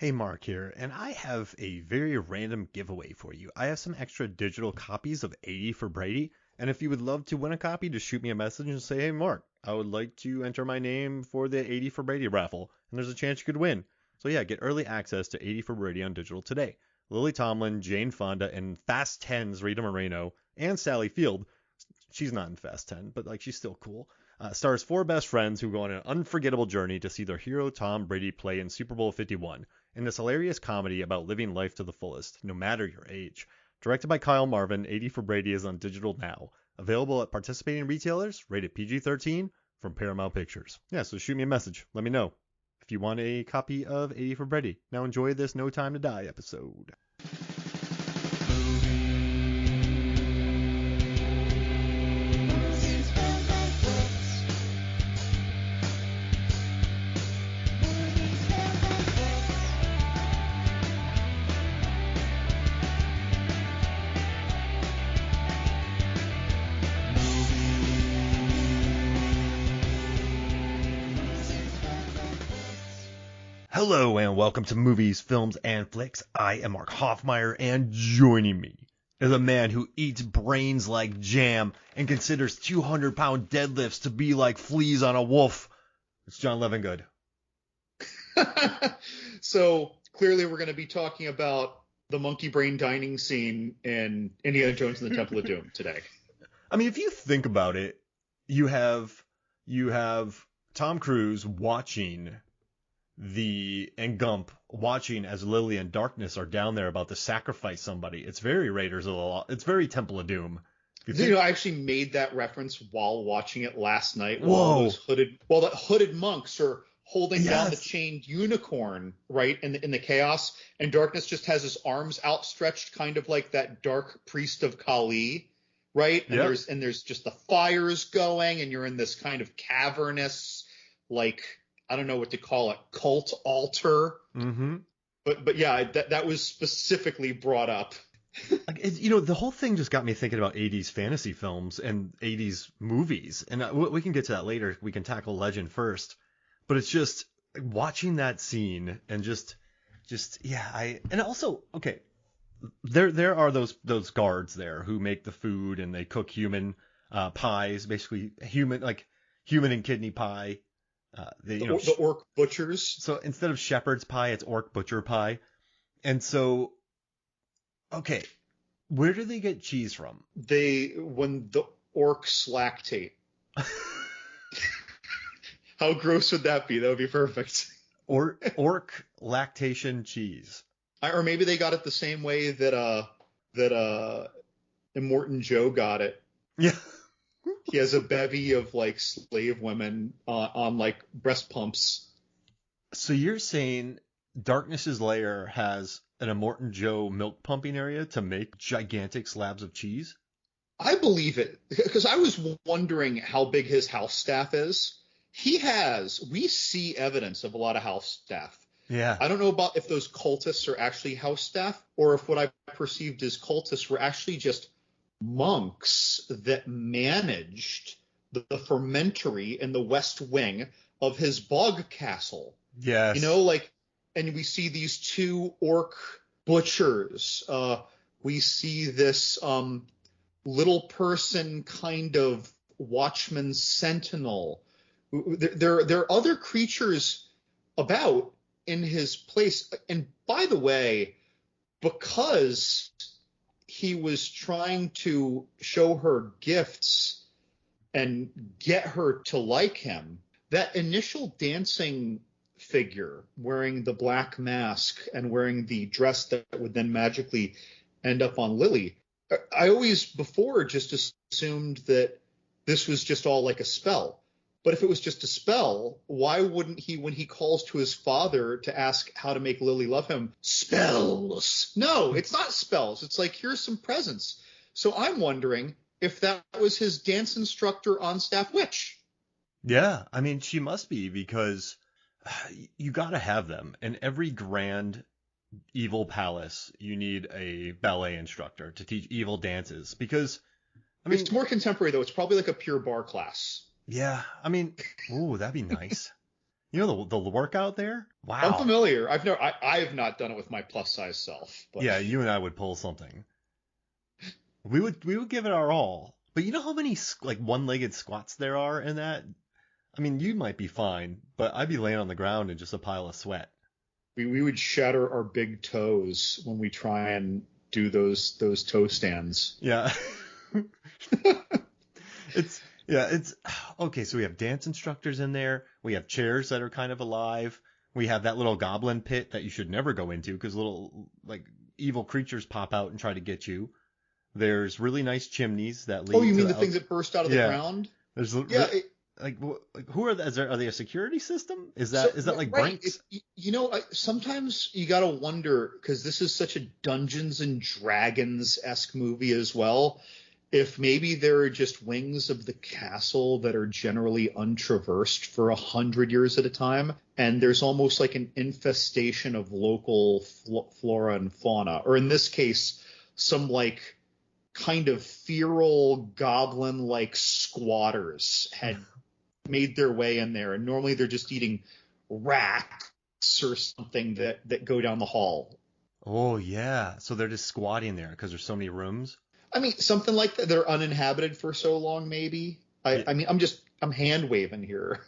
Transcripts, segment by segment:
Hey, Mark here, and I have a very random giveaway for you. I have some extra digital copies of 80 for Brady, and if you would love to win a copy, just shoot me a message and say, hey, Mark, I would like to enter my name for the 80 for Brady raffle, and there's a chance you could win. So yeah, get early access to 80 for Brady on digital today. Lily Tomlin, Jane Fonda, and Fast 10's Rita Moreno, and Sally Field. She's not in Fast 10, but like she's still cool. Stars four best friends who go on an unforgettable journey to see their hero Tom Brady play in Super Bowl 51 in this hilarious comedy about living life to the fullest, no matter your age. Directed by Kyle Marvin, 80 for Brady is on digital now. Available at participating retailers, rated PG-13 from Paramount Pictures. Yeah, so shoot me a message. Let me know if you want a copy of 80 for Brady. Now enjoy this No Time to Die episode. Hello and welcome to Movies, Films, and Flicks. I am Mark Hoffmeyer, and joining me is a man who eats brains like jam and considers 200-pound deadlifts to be like fleas on a wolf. It's John Levingood. So clearly we're going to be talking about the monkey brain dining scene in Indiana Jones and the Temple of Doom today. I mean, if you think about it, you have Tom Cruise watching and Gump watching as Lily and Darkness are down there about to sacrifice somebody. It's very Raiders of the Lost. It's very Temple of Doom. I actually made that reference while watching it last night. Whoa! While the hooded monks are holding down the chained unicorn, right, in the chaos, and Darkness just has his arms outstretched, kind of like that dark priest of Kali, right? And there's just the fires going, and you're in this kind of cavernous, like, I don't know what to call it, cult altar. Mm-hmm. But yeah, that was specifically brought up. The whole thing just got me thinking about 80s fantasy films and 80s movies. And we can get to that later. We can tackle Legend first. But it's just watching that scene and and also, okay, there are those guards there who make the food and they cook human pies, basically human and kidney pie. The orc butchers. So instead of shepherd's pie, it's orc butcher pie. And so, okay, where do they get cheese from? When the orcs lactate. How gross would that be? That would be perfect. Orc lactation cheese. Or maybe they got it the same way that Immortan Joe got it. Yeah. He has a bevy of like slave women on like breast pumps. So you're saying Darkness's lair has an Immortan Joe milk pumping area to make gigantic slabs of cheese? I believe it, because I was wondering how big his house staff is. We see evidence of a lot of house staff. Yeah. I don't know about if those cultists are actually house staff or if what I perceived as cultists were actually just monks that managed the fermentory in the west wing of his bog castle. Yes. And we see these two orc butchers. We see this little person kind of watchman sentinel. There are other creatures about in his place. And by the way, because he was trying to show her gifts and get her to like him, that initial dancing figure wearing the black mask and wearing the dress that would then magically end up on Lily, I always before just assumed that this was just all like a spell. But if it was just a spell, why wouldn't he, when he calls to his father to ask how to make Lily love him, spells? No, it's not spells. It's like, here's some presents. So I'm wondering if that was his dance instructor on staff witch. Yeah, I mean, she must be, because you got to have them. In every grand evil palace, you need a ballet instructor to teach evil dances. Because, I mean, it's more contemporary, though. It's probably like a pure bar class. Yeah, I mean, ooh, that'd be nice. You know the workout there? I'm Wow. familiar. I have not done it with my plus size self, but Yeah, you and I would pull something. We would give it our all. But you know how many like one-legged squats there are in that? I mean, you might be fine, but I'd be laying on the ground in just a pile of sweat. we would shatter our big toes when we try and do those toe stands. Yeah. it's okay, so we have dance instructors in there. We have chairs that are kind of alive. We have that little goblin pit that you should never go into because little like evil creatures pop out and try to get you. There's really nice chimneys that Oh, lead you to mean the the things that burst out of the yeah. ground? There's Yeah. like who are they? Are they a security system? So Is that like right, Brinks? sometimes you gotta wonder because this is such a Dungeons and Dragons esque movie as well. If maybe there are just wings of the castle that are generally untraversed for 100 years at a time, and there's almost like an infestation of local flora and fauna, or in this case, some like kind of feral goblin-like squatters had made their way in there, and normally they're just eating rats or something that go down the hall. Oh yeah. So they're just squatting there because there's so many rooms. I mean, something like that. They're uninhabited for so long, maybe. Yeah. I mean, I'm hand waving here.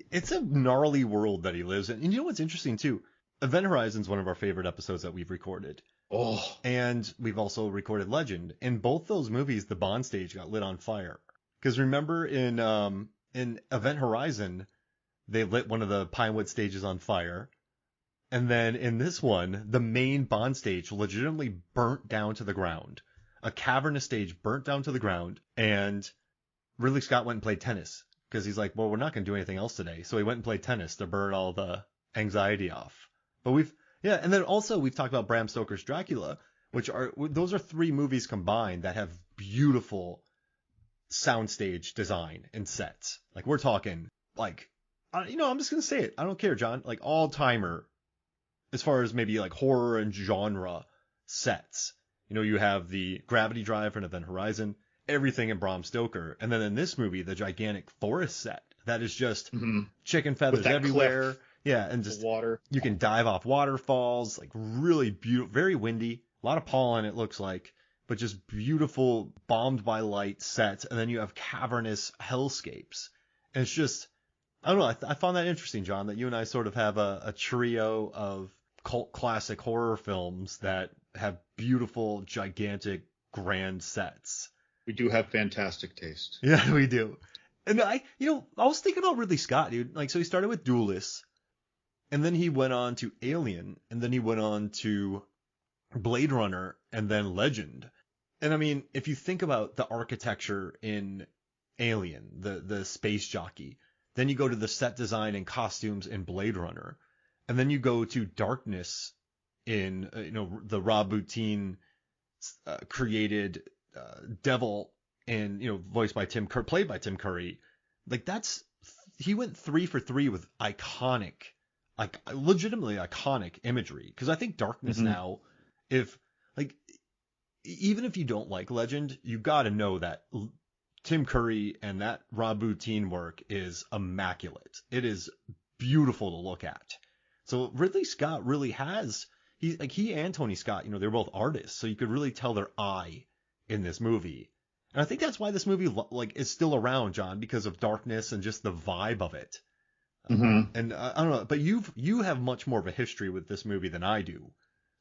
It's a gnarly world that he lives in. And you know what's interesting too? Event Horizon's one of our favorite episodes that we've recorded. Oh, And we've also recorded Legend. In both those movies, the Bond stage got lit on fire. Because remember in Event Horizon, they lit one of the Pinewood stages on fire. And then in this one, the main Bond stage legitimately burnt down to the ground. A cavernous stage burnt down to the ground, and Ridley Scott went and played tennis because he's like, well, we're not going to do anything else today. So he went and played tennis to burn all the anxiety off. But yeah, and then also we've talked about Bram Stoker's Dracula, those are three movies combined that have beautiful soundstage design and sets. Like we're talking like, I'm just going to say it. I don't care, John. Like all timer as far as maybe like horror and genre sets. You have the Gravity Drive and Event Horizon, everything in Bram Stoker. And then in this movie, the gigantic forest set that is just chicken with feathers that everywhere. cliff, Yeah, and the just water. you can dive off waterfalls, like really beautiful, very windy, a lot of pollen it looks like, but just beautiful bombed by light sets. And then you have cavernous hellscapes. And it's just, I don't know, I found that interesting, John, that you and I sort of have a trio of cult classic horror films that have beautiful, gigantic, grand sets. We do have fantastic taste. Yeah, we do. And I was thinking about Ridley Scott, dude. Like, so he started with Duelist, and then he went on to Alien, and then he went on to Blade Runner, and then Legend. And I mean, if you think about the architecture in Alien, the space jockey, then you go to the set design and costumes in Blade Runner, and then you go to Darkness in the Rob Bottin created Devil and voiced by played by Tim Curry. Like he went 3 for 3 with iconic, like legitimately iconic imagery. Because I think Darkness now, if like even if you don't like Legend, you got to know that Tim Curry and that Rob Bottin work is immaculate. It is beautiful to look at. So Ridley Scott really has he and Tony Scott, they're both artists, so you could really tell their eye in this movie. And I think that's why this movie like is still around, John, because of Darkness and just the vibe of it. And I don't know, but you have much more of a history with this movie than I do.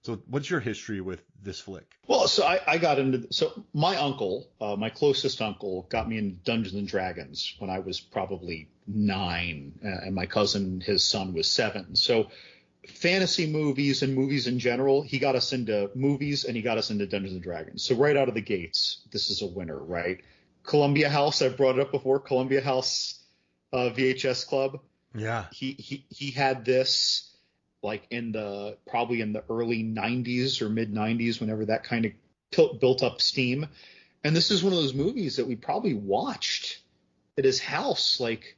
So what's your history with this flick? Well, so I got into so my uncle, my closest uncle, got me into Dungeons and Dragons when I was probably 9, and my cousin, his son, was 7. So fantasy movies and movies in general, he got us into movies and he got us into Dungeons and Dragons. So right out of the gates, this is a winner, right? Columbia House, I've brought it up before. Columbia House VHS Club. Yeah. He had this like probably in the early 90s or mid 90s, whenever that kind of built up steam. And this is one of those movies that we probably watched at his house like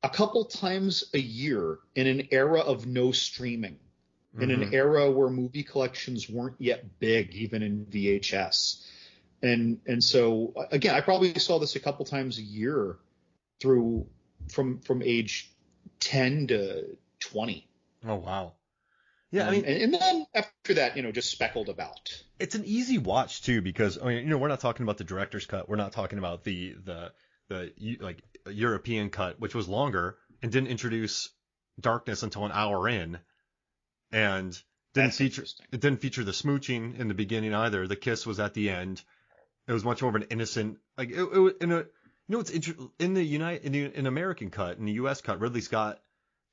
a couple times a year in an era of no streaming, in an era where movie collections weren't yet big, even in VHS. And so again, I probably saw this a couple times a year from age 10 to 20. Oh, wow. Yeah, I mean, and then after that, just speckled about. it's an easy watch too because we're not talking about the director's cut. We're not talking about the like European cut, which was longer and didn't introduce darkness until an hour in, and it didn't feature the smooching in the beginning either. The kiss was at the end. It was much more of an innocent, like it's in the American cut, in the U.S. cut, Ridley Scott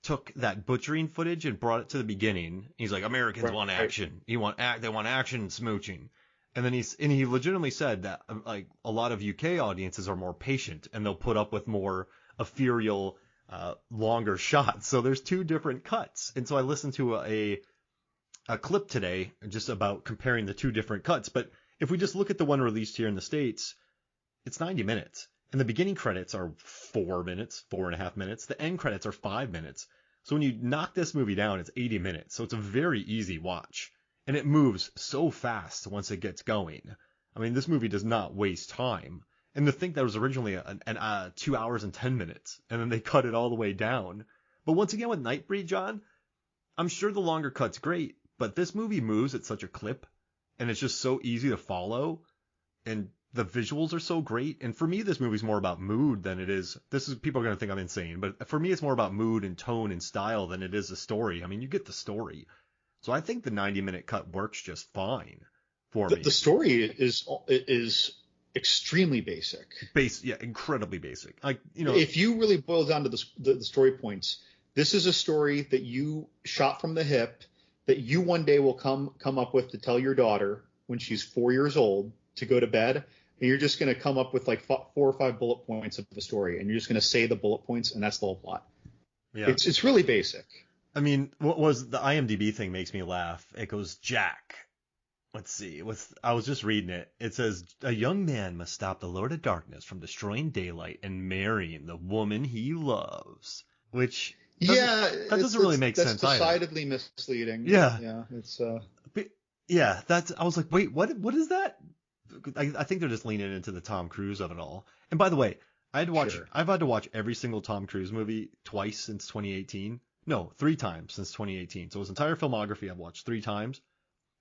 took that butchering footage and brought it to the beginning. He's like, Americans want action. They want action and smooching. And then he legitimately said that like a lot of UK audiences are more patient and they'll put up with more ethereal, longer shots. So there's two different cuts. And so I listened to a clip today just about comparing the two different cuts. But if we just look at the one released here in the States, it's 90 minutes. And the beginning credits are 4 minutes, 4.5 minutes. The end credits are 5 minutes. So when you knock this movie down, it's 80 minutes. So it's a very easy watch. And it moves so fast once it gets going. I mean, this movie does not waste time. And to think that was originally 2 hours and 10 minutes. And then they cut it all the way down. But once again with Nightbreed, John, I'm sure the longer cut's great. But this movie moves at such a clip. And it's just so easy to follow. And the visuals are so great. And for me, this movie's more about mood than it is. People are going to think I'm insane, but for me, it's more about mood and tone and style than it is the story. I mean, you get the story. So I think the 90-minute cut works just fine for me. The story is extremely basic. Incredibly basic. If you really boil down to the story points, this is a story that you shot from the hip that you one day will come up with to tell your daughter when she's 4 years old to go to bed. And you're just going to come up with like 4 or 5 bullet points of the story, and you're just going to say the bullet points, and that's the whole plot. Yeah. It's really basic. I mean, what was the IMDb thing makes me laugh. It goes, Jack. Let's see. I was just reading it. It says, a young man must stop the Lord of Darkness from destroying daylight and marrying the woman he loves. Which that doesn't really make sense either. That's decidedly misleading. Yeah. Yeah. It's I was like, wait, what is that? I think they're just leaning into the Tom Cruise of it all. And by the way, I've had to watch every single Tom Cruise movie twice since 2018. No, 3 times since 2018. So his entire filmography I've watched 3 times.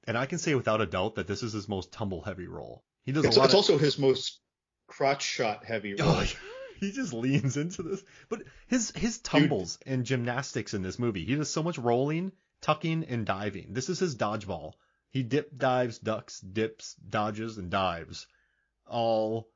And I can say without a doubt that this is his most tumble heavy role. He does It's also his most crotch shot heavy role. He just leans into this. But his tumbles and gymnastics in this movie, he does so much rolling, tucking, and diving. This is his dodgeball. He dives, ducks, dips, dodges, and dives. Most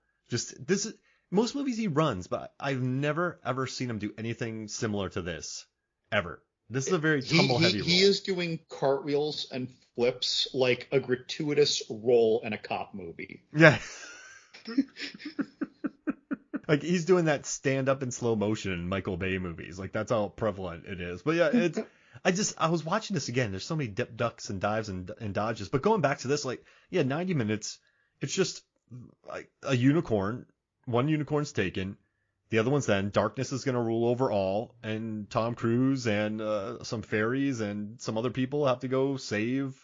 movies he runs, but I've never ever seen him do anything similar to this, ever. This is a very tumble-heavy role. He is doing cartwheels and flips like a gratuitous role in a cop movie. Yeah. Like he's doing that stand-up in slow motion in Michael Bay movies. Like that's how prevalent it is. But yeah, I was watching this again. There's so many dip, ducks, and dives and dodges. But going back to this, 90 minutes, it's just like a unicorn. One unicorn's taken. The other one's then darkness is going to rule over all. And Tom Cruise and some fairies and some other people have to go save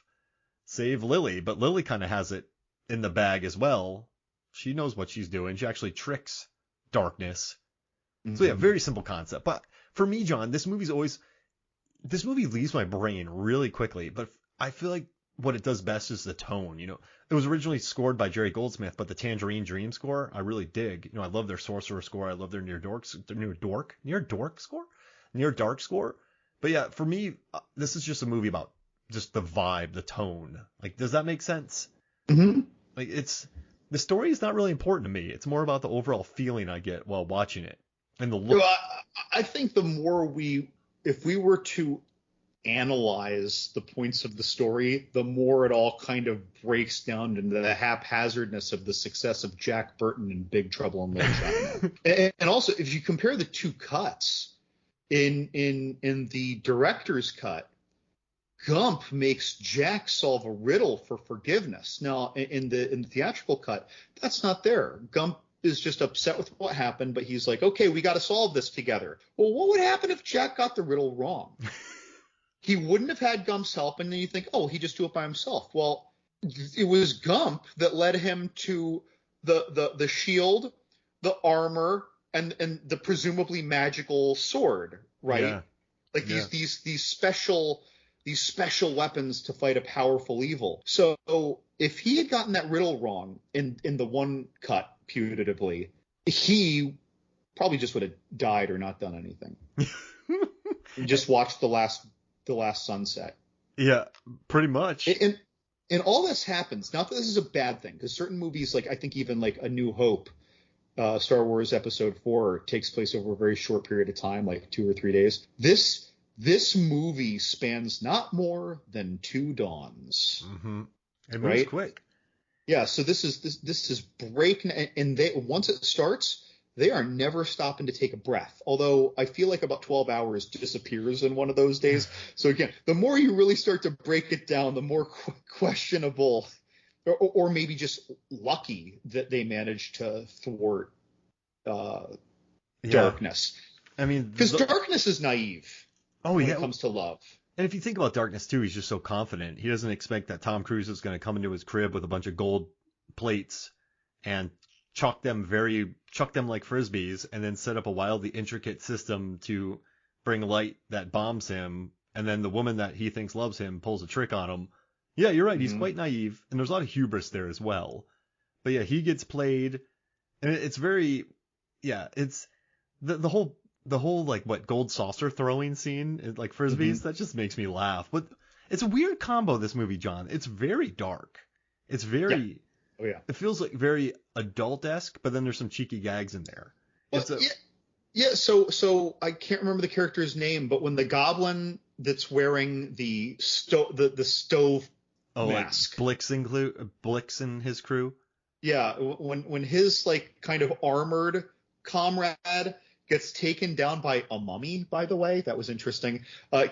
Lily. But Lily kind of has it in the bag as well. She knows what she's doing. She actually tricks darkness. Mm-hmm. So yeah, very simple concept. But for me, John, this movie leaves my brain really quickly, but I feel like what it does best is the tone. It was originally scored by Jerry Goldsmith, but the Tangerine Dream score I really dig. I love their Sorcerer score. I love their Near Dark score. But yeah, for me, this is just a movie about just the vibe, the tone. Like, does that make sense? Mm-hmm. Like, the story is not really important to me. It's more about the overall feeling I get while watching it and the look. I think if we were to analyze the points of the story, the more it all kind of breaks down into the haphazardness of the success of Jack Burton in Big Trouble in Little China. And also, if you compare the two cuts, in the director's cut, Gump makes Jack solve a riddle for forgiveness. Now, in the theatrical cut, that's not there. Gump is just upset with what happened, but he's like, okay, we got to solve this together. Well, what would happen if Jack got the riddle wrong? He wouldn't have had Gump's help, and then you think, oh, he just do it by himself. Well, it was Gump that led him to the shield, the armor, and the presumably magical sword. right? Yeah. Like Yeah. these special weapons to fight a powerful evil. So if he had gotten that riddle wrong in the one cut putatively, he probably just would have died or not done anything. Just watched the last sunset. Yeah, pretty much. And all this happens. Not that this is a bad thing, because certain movies, like I think even like A New Hope, Star Wars Episode 4 takes place over a very short period of time, like 2 or 3 days. This movie spans not more than 2 dawns. Mm-hmm. It moves right? quick. Yeah, so this is breakneck, and once it starts, they are never stopping to take a breath. Although I feel like about 12 hours disappears in one of those days. So again, the more you really start to break it down, the more questionable, or maybe just lucky that they managed to thwart Darkness. I mean, because Darkness is naive when it comes to love. And if you think about Darkness too, he's just so confident. He doesn't expect that Tom Cruise is going to come into his crib with a bunch of gold plates and chuck them like frisbees, and then set up a wildly intricate system to bring light that bombs him, and then the woman that he thinks loves him pulls a trick on him. Yeah, you're right. He's quite naive, and there's a lot of hubris there as well. But yeah, he gets played, and it's very, yeah, it's the whole like what gold saucer throwing scene, like frisbees, that just makes me laugh. But it's a weird combo, this movie, John. It's very dark. It's very, it feels like very adult-esque, but then there's some cheeky gags in there. Well, so I can't remember the character's name, but when the goblin that's wearing the stove mask, like Blix and his crew. Yeah, when his like kind of armored comrade gets taken down by a mummy, by the way, that was interesting.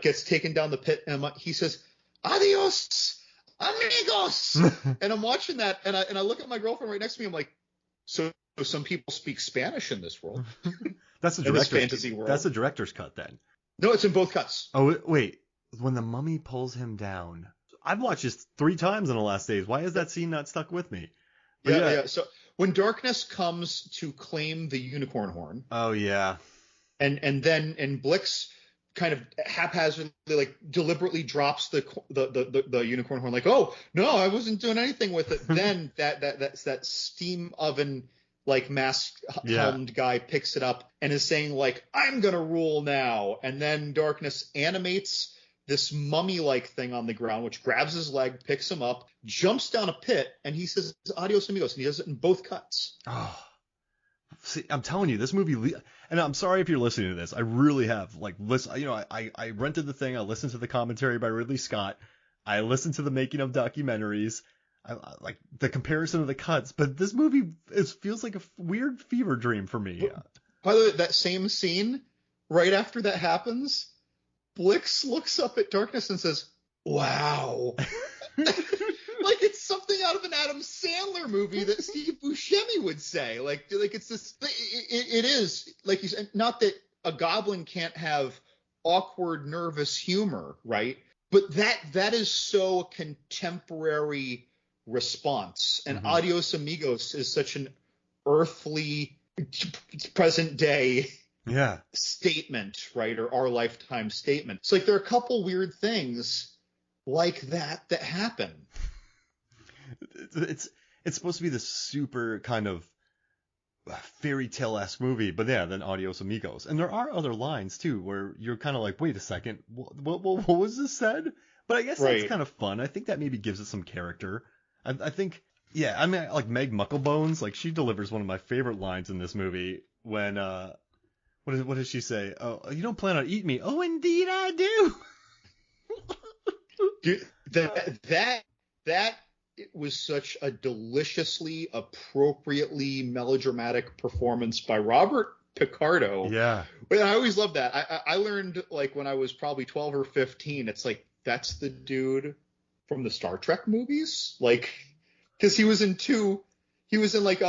Gets taken down the pit, and he says, "Adios, amigos." And I'm watching that, and I look at my girlfriend right next to me. I'm like, so some people speak Spanish in this world. That's a director's fantasy world. That's a director's cut then. No, it's in both cuts. Oh wait, when the mummy pulls him down, I've watched this 3 times in the last days. Why is that scene not stuck with me? Yeah. So when Darkness comes to claim the unicorn horn. Oh yeah. And then Blix kind of haphazardly, like deliberately drops the unicorn horn, like, oh no, I wasn't doing anything with it. Then that steam oven like masked helmed guy picks it up and is saying like, I'm gonna rule now. And then Darkness animates this mummy-like thing on the ground, which grabs his leg, picks him up, jumps down a pit, and he says, "Adios, amigos," and he does it in both cuts. Oh, see, I'm telling you, this movie, and I'm sorry if you're listening to this, I really have, like, listen, you know, I rented the thing, I listened to the commentary by Ridley Scott, I listened to the making of documentaries, I like the comparison of the cuts, but this movie feels like a weird fever dream for me. By the way, that same scene, right after that happens, Blix looks up at Darkness and says, "Wow." Like it's something out of an Adam Sandler movie that Steve Buscemi would say. Like it's this. It is like you said. Not that a goblin can't have awkward, nervous humor, right? But that is so a contemporary response. And Adios Amigos is such an earthly, present day. Statement, right? Or our lifetime statement. It's like there are a couple weird things like that happen. It's supposed to be this super kind of fairy tale-esque movie, but yeah, then Adios Amigos. And there are other lines too where you're kind of like, wait a second, what was this said? But I guess that's kind of fun. I think that maybe gives it some character. I think, yeah, I mean, like Meg Mucklebones, like she delivers one of my favorite lines in this movie when what does she say? Oh, you don't plan on eating me? Oh, indeed I do. Dude, that was such a deliciously, appropriately melodramatic performance by Robert Picardo. Yeah. But I always loved that. I learned like when I was probably 12 or 15. It's like that's the dude from the Star Trek movies, like because he was in two. He was in like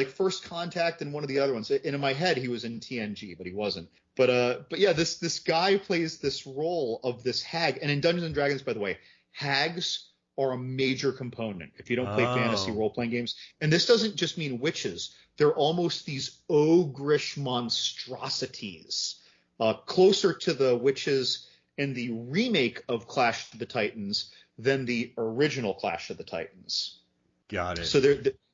First Contact and one of the other ones. And in my head, he was in TNG, but he wasn't. But yeah, this guy plays this role of this hag. And in Dungeons and Dragons, by the way, hags are a major component if you don't play fantasy role-playing games. And this doesn't just mean witches. They're almost these ogreish monstrosities. closer to the witches in the remake of Clash of the Titans than the original Clash of the Titans. Got it. So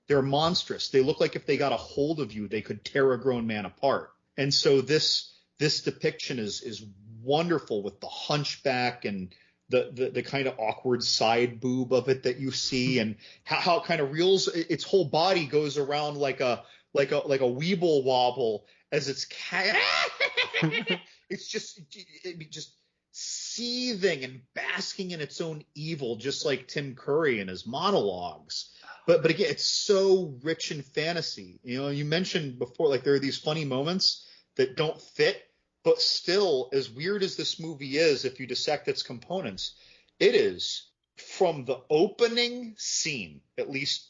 they're monstrous. They look like if they got a hold of you, they could tear a grown man apart. And so this depiction is wonderful with the hunchback and the kind of awkward side boob of it that you see, and how it kind of reels its whole body goes around like a weeble wobble as it's it's just seething and basking in its own evil, just like Tim Curry in his monologues. But again, it's so rich in fantasy. You know, you mentioned before, like, there are these funny moments that don't fit, but still, as weird as this movie is, if you dissect its components, it is, from the opening scene, at least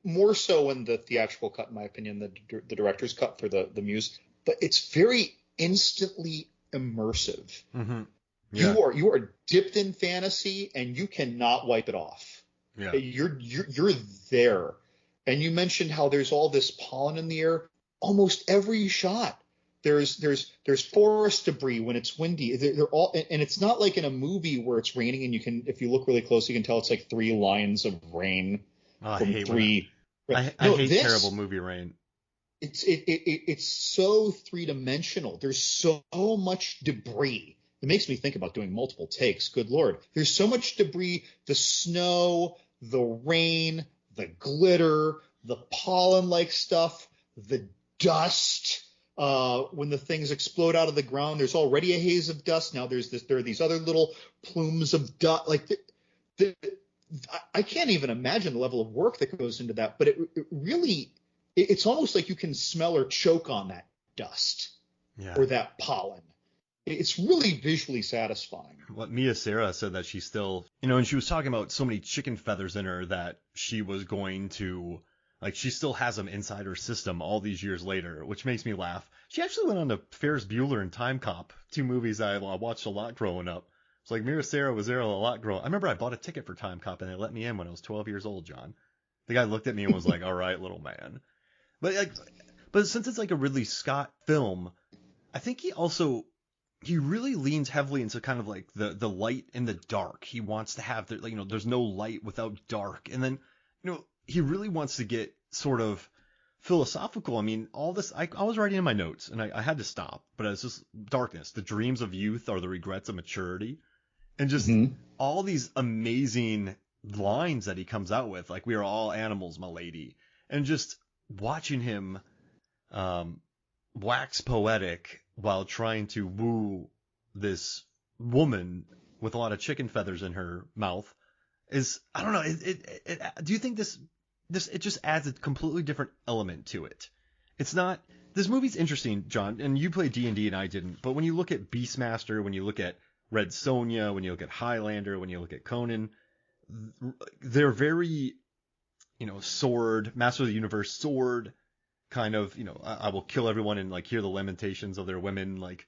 more so in the theatrical cut, in my opinion, the director's cut for the music, but it's very instantly immersive. Mm-hmm. Yeah. You are dipped in fantasy and you cannot wipe it off. Yeah. You're there. And you mentioned how there's all this pollen in the air. Almost every shot, there's forest debris when it's windy. They're all, and it's not like in a movie where it's raining and you can, if you look really close, you can tell it's like 3 lines of rain. I hate terrible movie rain. It's so three-dimensional. There's so much debris. It makes me think about doing multiple takes. Good Lord. There's so much debris, the snow, the rain, the glitter, the pollen-like stuff, the dust. When the things explode out of the ground, there's already a haze of dust. Now there are these other little plumes of dust. Like I can't even imagine the level of work that goes into that. But it really, it's almost like you can smell or choke on that dust or that pollen. It's really visually satisfying. What Mia Sara said that she still, and she was talking about so many chicken feathers in her that she was going to, like, she still has them inside her system all these years later, which makes me laugh. She actually went on to Ferris Bueller and Time Cop, 2 movies I watched a lot growing up. It's like Mia Sara was there a lot growing up. I remember I bought a ticket for Time Cop and they let me in when I was 12 years old, John. The guy looked at me and was like, all right, little man. But since it's like a Ridley Scott film, I think he really leans heavily into kind of like the light and the dark. He wants to have there's no light without dark. And then, he really wants to get sort of philosophical. I mean, all this, I was writing in my notes and I had to stop, but it's just darkness. The dreams of youth are the regrets of maturity. And just all these amazing lines that he comes out with, like, we are all animals, my lady. And just watching him wax poetic while trying to woo this woman with a lot of chicken feathers in her mouth is, I don't know. Do you think this it just adds a completely different element to it? It's not. This movie's interesting, John, and you played D&D and I didn't. But when you look at Beastmaster, when you look at Red Sonja, when you look at Highlander, when you look at Conan, they're very, sword, Master of the Universe, sword, kind of, I will kill everyone and, like, hear the lamentations of their women, like.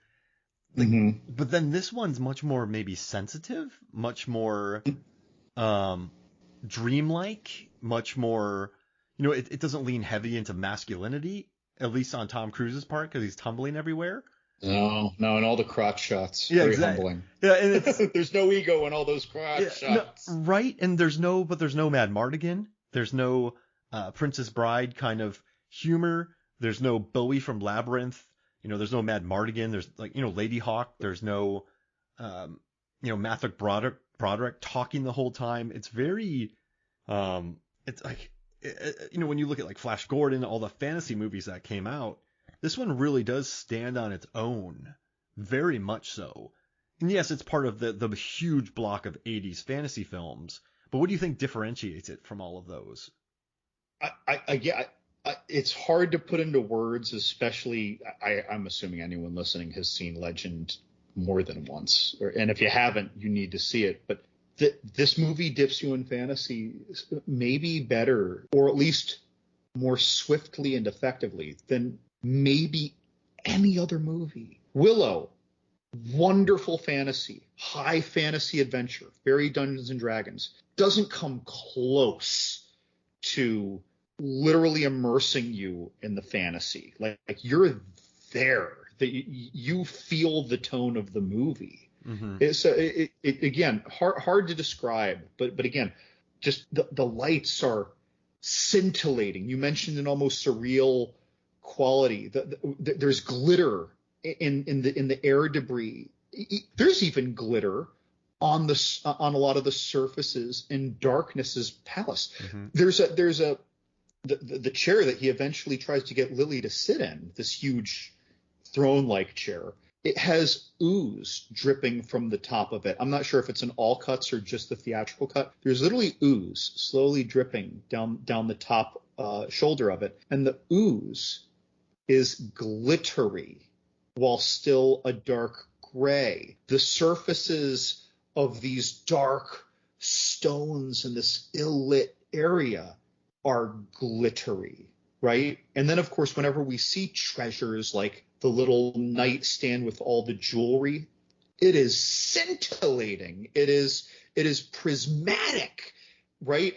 But then this one's much more maybe sensitive, much more dreamlike, much more, it doesn't lean heavy into masculinity, at least on Tom Cruise's part, because he's tumbling everywhere. No, and all the crotch shots. Yeah, very exactly. humbling. Yeah, and it's there's no ego in all those crotch shots. No, right, and there's no Mad Mardigan. There's no Princess Bride kind of humor. There's no Bowie from Labyrinth. There's no Mad Mardigan. There's, like, Lady Hawk. There's no, Matthew Broderick talking the whole time. It's very, it's like, when you look at, like, Flash Gordon, all the fantasy movies that came out, this one really does stand on its own, very much so. And yes, it's part of the huge block of 80s fantasy films. But what do you think differentiates it from all of those? It's hard to put into words, especially I'm assuming anyone listening has seen Legend more than once. And if you haven't, you need to see it. But this movie dips you in fantasy maybe better, or at least more swiftly and effectively than maybe any other movie. Willow, wonderful fantasy, high fantasy adventure, very Dungeons and Dragons, doesn't come close to literally immersing you in the fantasy. Like you're there. that you feel the tone of the movie. Mm-hmm. It's again hard to describe, but again, just the lights are scintillating. You mentioned an almost surreal quality. There's glitter in the air debris. There's even glitter on a lot of the surfaces in Darkness's palace. Mm-hmm. There's the chair that he eventually tries to get Lily to sit in, this huge throne-like chair. It has ooze dripping from the top of it. I'm not sure if it's in all cuts or just the theatrical cut. There's literally ooze slowly dripping down the top shoulder of it, and the ooze is glittery while still a dark gray. The surfaces of these dark stones in this ill-lit area are glittery, right? And then, of course, whenever we see treasures like the little nightstand with all the jewelry, it is scintillating. It is prismatic, right?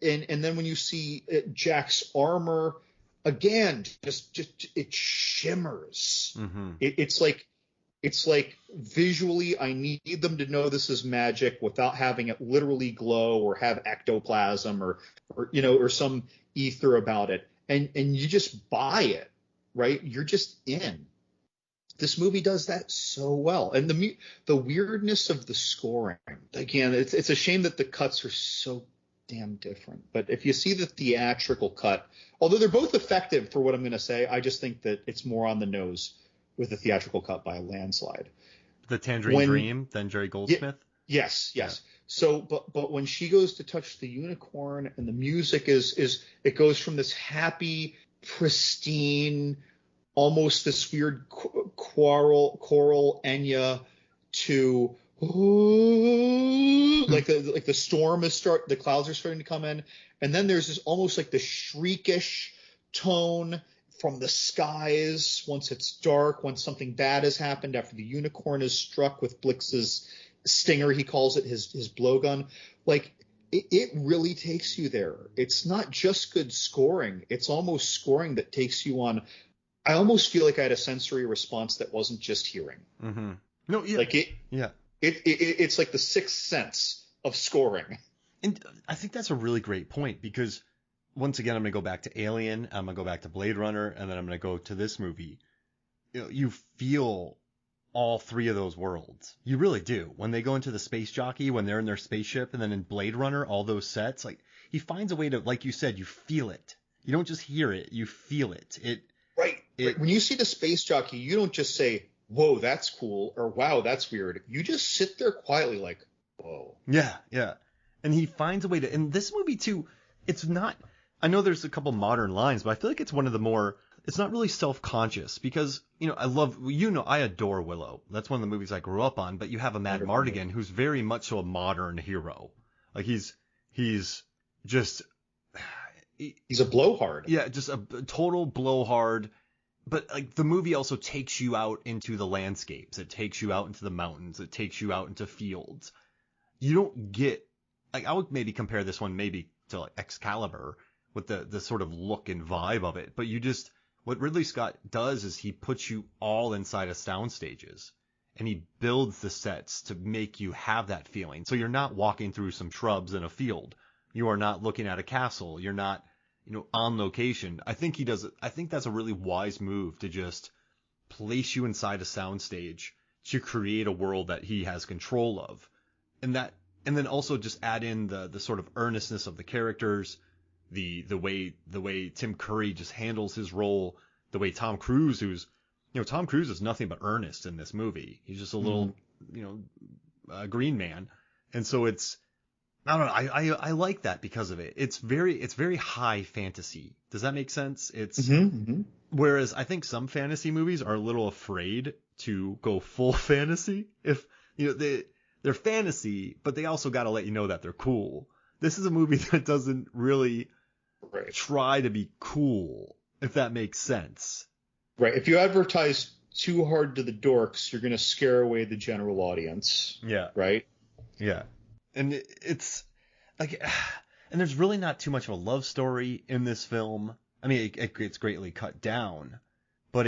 And then when you see Jack's armor, again, just it shimmers. Mm-hmm. It's like visually, I need them to know this is magic without having it literally glow or have ectoplasm or some ether about it. And you just buy it, right? You're just in. This movie does that so well. And the weirdness of the scoring, again, it's a shame that the cuts are so damn different. But if you see the theatrical cut, although they're both effective for what I'm going to say, I just think that it's more on the nose with the theatrical cut by a landslide. The Tangerine Dream, then Jerry Goldsmith? Yes. Yeah. So, but when she goes to touch the unicorn and the music is it goes from this happy, pristine, almost this weird choral Enya to like the storm the clouds are starting to come in, and then there's this almost like the shriekish tone from the skies once it's dark, once something bad has happened, after the unicorn is struck with Blix's stinger, he calls it his blowgun. Like it really takes you there. It's not just good scoring. It's almost scoring that takes you on. I almost feel like I had a sensory response that wasn't just hearing. Mm-hmm. No, yeah. Like yeah. It's like the sixth sense of scoring. And I think that's a really great point because once again, I'm going to go back to Alien, I'm going to go back to Blade Runner, and then I'm going to go to this movie. You feel all three of those worlds. You really do. When they go into the space jockey, when they're in their spaceship, and then in Blade Runner, all those sets, like he finds a way to, like you said, you feel it. You don't just hear it, you feel it. Right. When you see the space jockey, you don't just say, whoa, that's cool, or wow, that's weird. You just sit there quietly like, whoa. Yeah. And he finds a way to, in this movie too, it's not, I know there's a couple modern lines, but I feel like it's one of the more, it's not really self-conscious because, I adore Willow. That's one of the movies I grew up on, but you have a Matt Mardigan who's very much so a modern hero. Like he's just, he's a blowhard. Yeah, just a total blowhard. But like the movie also takes you out into the landscapes. It takes you out into the mountains. It takes you out into fields. You don't get, like, I would maybe compare this one maybe to like Excalibur with the sort of look and vibe of it. But what Ridley Scott does is he puts you all inside of sound stages and he builds the sets to make you have that feeling. So you're not walking through some shrubs in a field. You are not looking at a castle. You're not, on location. I think that's a really wise move to just place you inside a soundstage to create a world that he has control of. And then also just add in the sort of earnestness of the characters, the way Tim Curry just handles his role, the way Tom Cruise, Tom Cruise is nothing but earnest in this movie. He's just a little, green man. And so it's, I don't know. I like that because of it. It's very high fantasy. Does that make sense? It's whereas I think some fantasy movies are a little afraid to go full fantasy. If they're fantasy, but they also got to let you know that they're cool. This is a movie that doesn't really try to be cool, if that makes sense. Right. If you advertise too hard to the dorks, you're going to scare away the general audience. Yeah. Right. Yeah. And it's like, and there's really not too much of a love story in this film. I mean, it's greatly cut down, but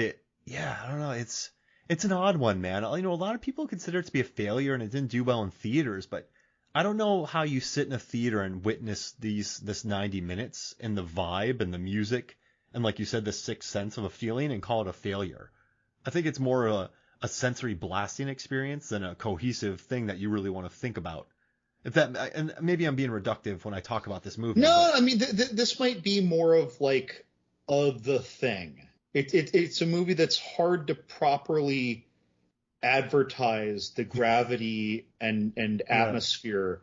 yeah, I don't know. It's an odd one, man. You know, a lot of people consider it to be a failure and it didn't do well in theaters, but I don't know how you sit in a theater and witness this 90 minutes and the vibe and the music and like you said, the sixth sense of a feeling and call it a failure. I think it's more a sensory blasting experience than a cohesive thing that you really want to think about. If that, and maybe I'm being reductive when I talk about this movie. No, But I mean this might be more of like the thing. It's a movie that's hard to properly advertise the gravity and yeah, atmosphere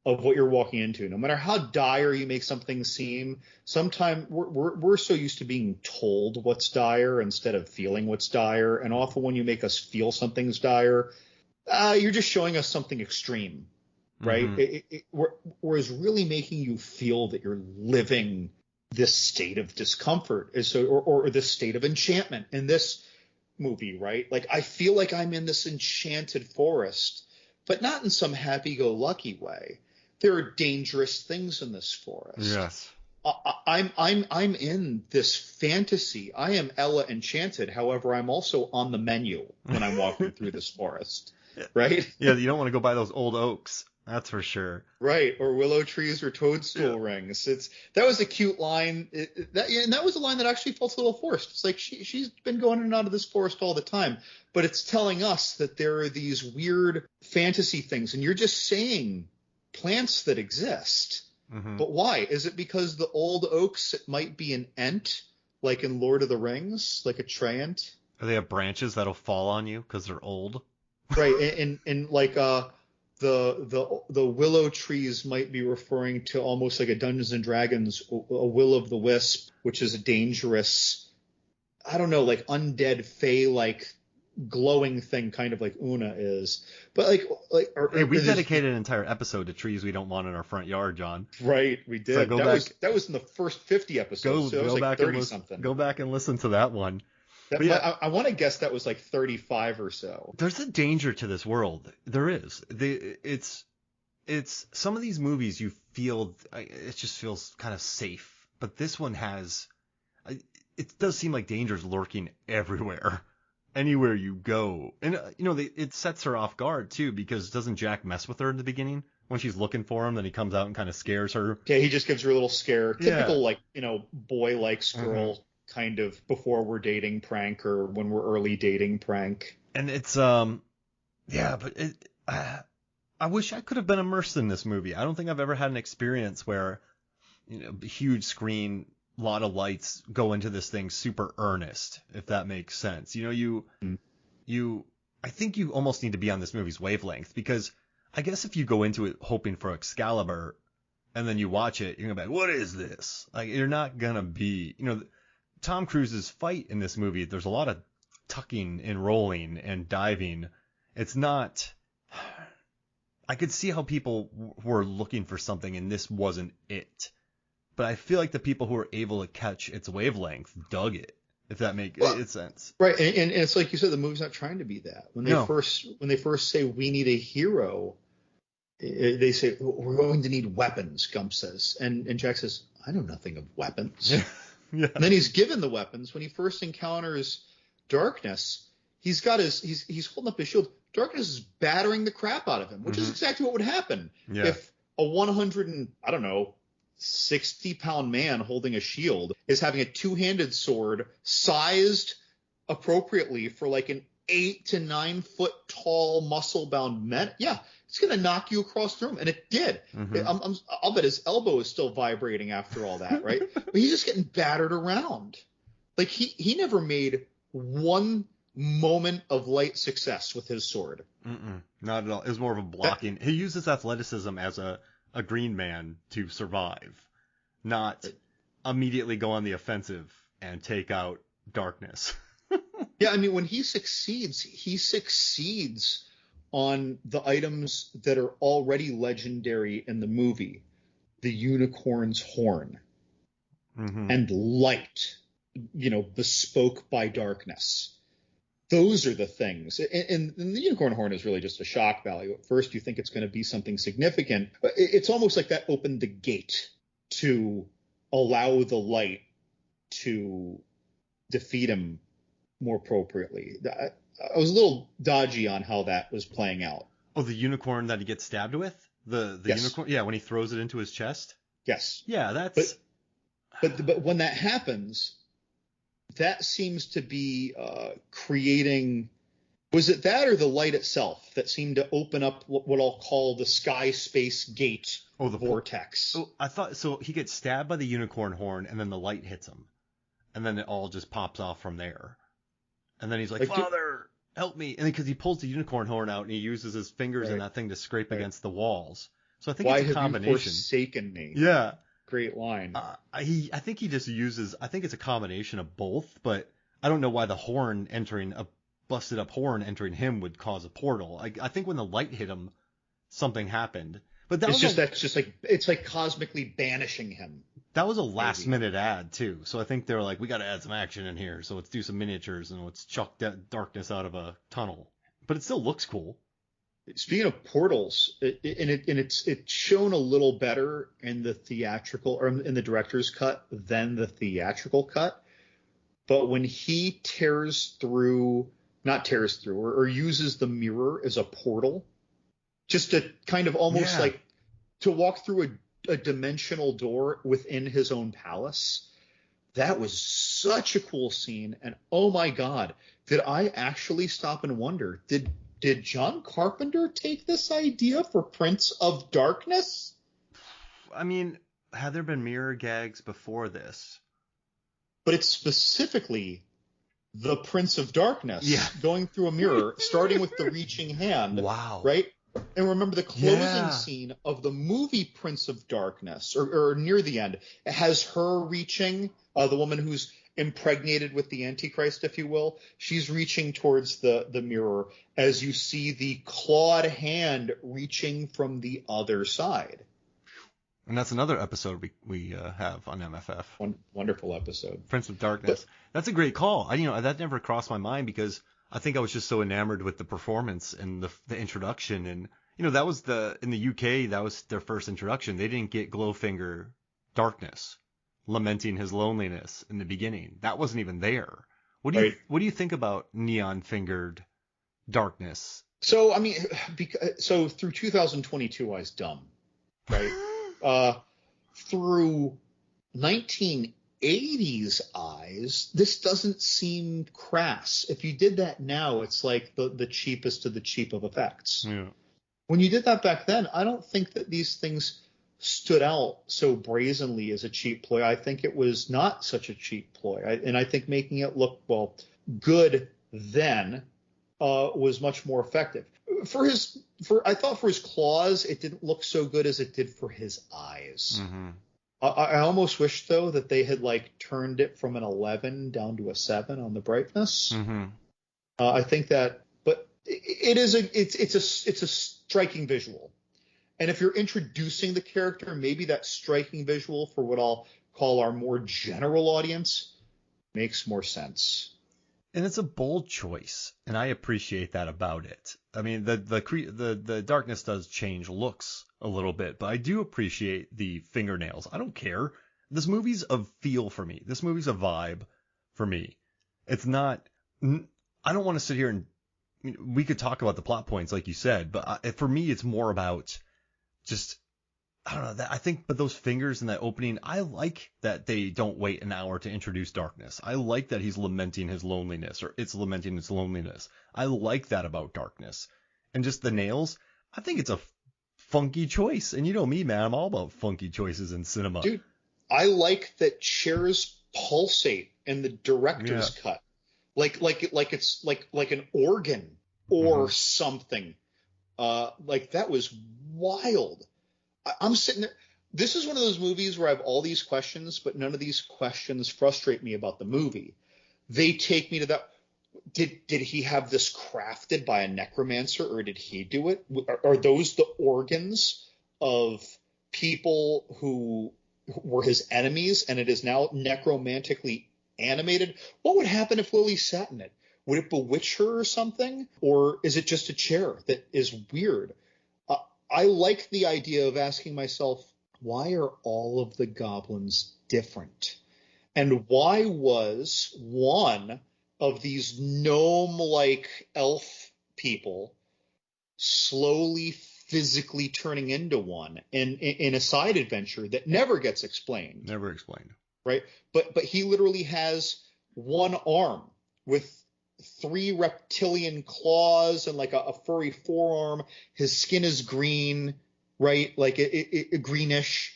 of what you're walking into. No matter how dire you make something seem, sometimes we're so used to being told what's dire instead of feeling what's dire. And often when you make us feel something's dire, you're just showing us something extreme, right? hmm Whereas really making you feel that you're living this state of discomfort is so, or this state of enchantment in this movie, right? Like I feel like I'm in this enchanted forest, but not in some happy-go-lucky way. There are dangerous things in this forest. yes. I'm in this fantasy. I am Ella Enchanted. However, I'm also on the menu when I'm walking through this forest, right? Yeah, you don't want to go by those old oaks. That's for sure. Right, or willow trees or Yeah. toadstool rings. That was a cute line. And that was a line that actually felt a little forced. It's like she's been going in and out of this forest all the time, but it's telling us that there are these weird fantasy things, and you're just saying plants that exist. hmm But why? Is it because the old oaks it might be an ent, like in Lord of the Rings, like a treant? They have branches that'll fall on you because they're old. Right, and like the willow trees might be referring to almost like a Dungeons and Dragons a will of the wisp, which is a dangerous, I don't know, like undead fey like glowing thing, kind of like Una is. But Hey, we there's- dedicated an entire episode to trees we don't want in our front yard, John. right, we So did. go That back, was in the first 50 episodes, so that was like 30 something. go back and listen to that one. That, But yeah, I want to guess that was like 35 or so. there's a danger to this world. There is. It's some of these movies you feel it just feels kind of safe, but this one has. It does seem like danger's lurking everywhere, anywhere you go, and you know it sets her off guard too because doesn't Jack mess with her in the beginning when she's looking for him? Then he comes out and kind of scares her. Yeah, he just gives her a little scare. Yeah. Typical, like, boy likes girl kind of before we're dating prank or when we're early dating prank. And it's yeah, but I wish I could have been immersed in this movie. I don't think I've ever had an experience where huge screen, lot of lights go into this thing super earnest, if that makes sense. You I think you almost need to be on this movie's wavelength because I guess if you go into it hoping for Excalibur and then you watch it, you're gonna be like, what is this? Like you're not gonna be, Tom Cruise's fight in this movie, there's a lot of tucking and rolling and diving. It's not. I could see how people were looking for something and this wasn't it. But I feel like the people who were able to catch its wavelength dug it, if that makes sense. Right, and it's like you said, the movie's not trying to be that. When they No. first say we need a hero, they say we're going to need weapons. Gump says, and Jack says, I know nothing of weapons. Yeah. And then he's given the weapons when he first encounters Darkness. He's holding up his shield. Darkness is battering the crap out of him, which is exactly what would happen Yeah. if a 60-pound man holding a shield is having a two-handed sword sized appropriately for like an 8 to 9 foot tall muscle-bound man. Yeah, it's going to knock you across the room, and it did. I'll bet his elbow is still vibrating after all that, right? But he's just getting battered around. Like he never made one moment of light success with his sword. Not at all. It was more of a blocking. He uses athleticism as a green man to survive, not immediately go on the offensive and take out Darkness. Yeah, I mean, when he succeeds on the items that are already legendary in the movie. The unicorn's horn and light, bespoke by Darkness. Those are the things. And the unicorn horn is really just a shock value. At first, you think it's going to be something significant. But it's almost like that opened the gate to allow the light to defeat him more appropriately. I was a little dodgy on how that was playing out. Oh, the unicorn that he gets stabbed with? The Yes. unicorn? Yeah, when he throws it into his chest? Yes. Yeah, that's... But when that happens, that seems to be creating. Was it that or the light itself that seemed to open up what I'll call the sky space gate vortex? Oh, I thought so. He gets stabbed by the unicorn horn, and then the light hits him, and then it all just pops off from there. And then he's like, "Father, help me!" And because he pulls the unicorn horn out and he uses his fingers in that thing to scrape against the walls. So I think it's a combination. Why have you forsaken me? Yeah. Great line. I think he just uses. I think it's a combination of both, but I don't know why the horn entering a busted up horn entering him would cause a portal. I think when the light hit him, something happened. But it's like cosmically banishing him. That was a last minute ad too, so I think they were like, we got to add some action in here, so let's do some miniatures and let's chuck that darkness out of a tunnel. But it still looks cool. Speaking of portals, it's shown a little better in the theatrical or in the director's cut than the theatrical cut. But when he or uses the mirror as a portal, just to kind of almost like to walk through a dimensional door within his own palace. That was such a cool scene. And oh my God, did I actually stop and wonder, did John Carpenter take this idea for Prince of Darkness? I mean, had there been mirror gags before this? But it's specifically the Prince of Darkness going through a mirror, starting with the reaching hand. Wow. Right? And remember the closing scene of the movie Prince of Darkness, or near the end, it has her reaching, the woman who's impregnated with the Antichrist, if you will. She's reaching towards the mirror as you see the clawed hand reaching from the other side. And that's another episode we have on MFF. Wonderful episode. Prince of Darkness. That's a great call. That never crossed my mind because I think I was just so enamored with the performance and the introduction. And, that was in the UK, that was their first introduction. They didn't get Glowfinger Darkness lamenting his loneliness in the beginning. That wasn't even there. What do you think about Neon Fingered Darkness? So, so through 2022, I was dumb, right? Through 1980s eyes, this doesn't seem crass. If you did that now, it's like the cheapest of the cheap of effects. Yeah. When you did that back then, I don't think that these things stood out so brazenly as a cheap ploy. I think it was not such a cheap ploy. And I think making it look, good then was much more effective. I thought for his claws, it didn't look so good as it did for his eyes. Mm-hmm. I almost wish, though, that they had turned it from an 11 down to a 7 on the brightness. Mm-hmm. I think that, but it's a striking visual. And if you're introducing the character, maybe that striking visual for what I'll call our more general audience makes more sense. And it's a bold choice, and I appreciate that about it. I mean, the darkness does change looks a little bit, but I do appreciate the fingernails. I don't care. This movie's a feel for me. This movie's a vibe for me. It's not. I don't want to sit here and we could talk about the plot points like you said, but for me, it's more about just. I don't know. I think, but those fingers in that opening, I like that they don't wait an hour to introduce darkness. I like that he's lamenting his loneliness, or it's lamenting its loneliness. I like that about darkness. And just the nails, I think it's a funky choice. And you know me, man, I'm all about funky choices in cinema. Dude, I like that chairs pulsate in the director's cut. Like it's like an organ or something. That was wild. I'm sitting there. This is one of those movies where I have all these questions, but none of these questions frustrate me about the movie. They take me to that. Did he have this crafted by a necromancer, or did he do it? Are those the organs of people who were his enemies, and it is now necromantically animated? What would happen if Lily sat in it? Would it bewitch her or something? Or is it just a chair that is weird? I like the idea of asking myself, why are all of the goblins different? And why was one of these gnome-like elf people slowly physically turning into one in a side adventure that never gets explained. Never explained. Right? But he literally has one arm with 3 reptilian claws and like a furry forearm. His skin is green, right? Like greenish.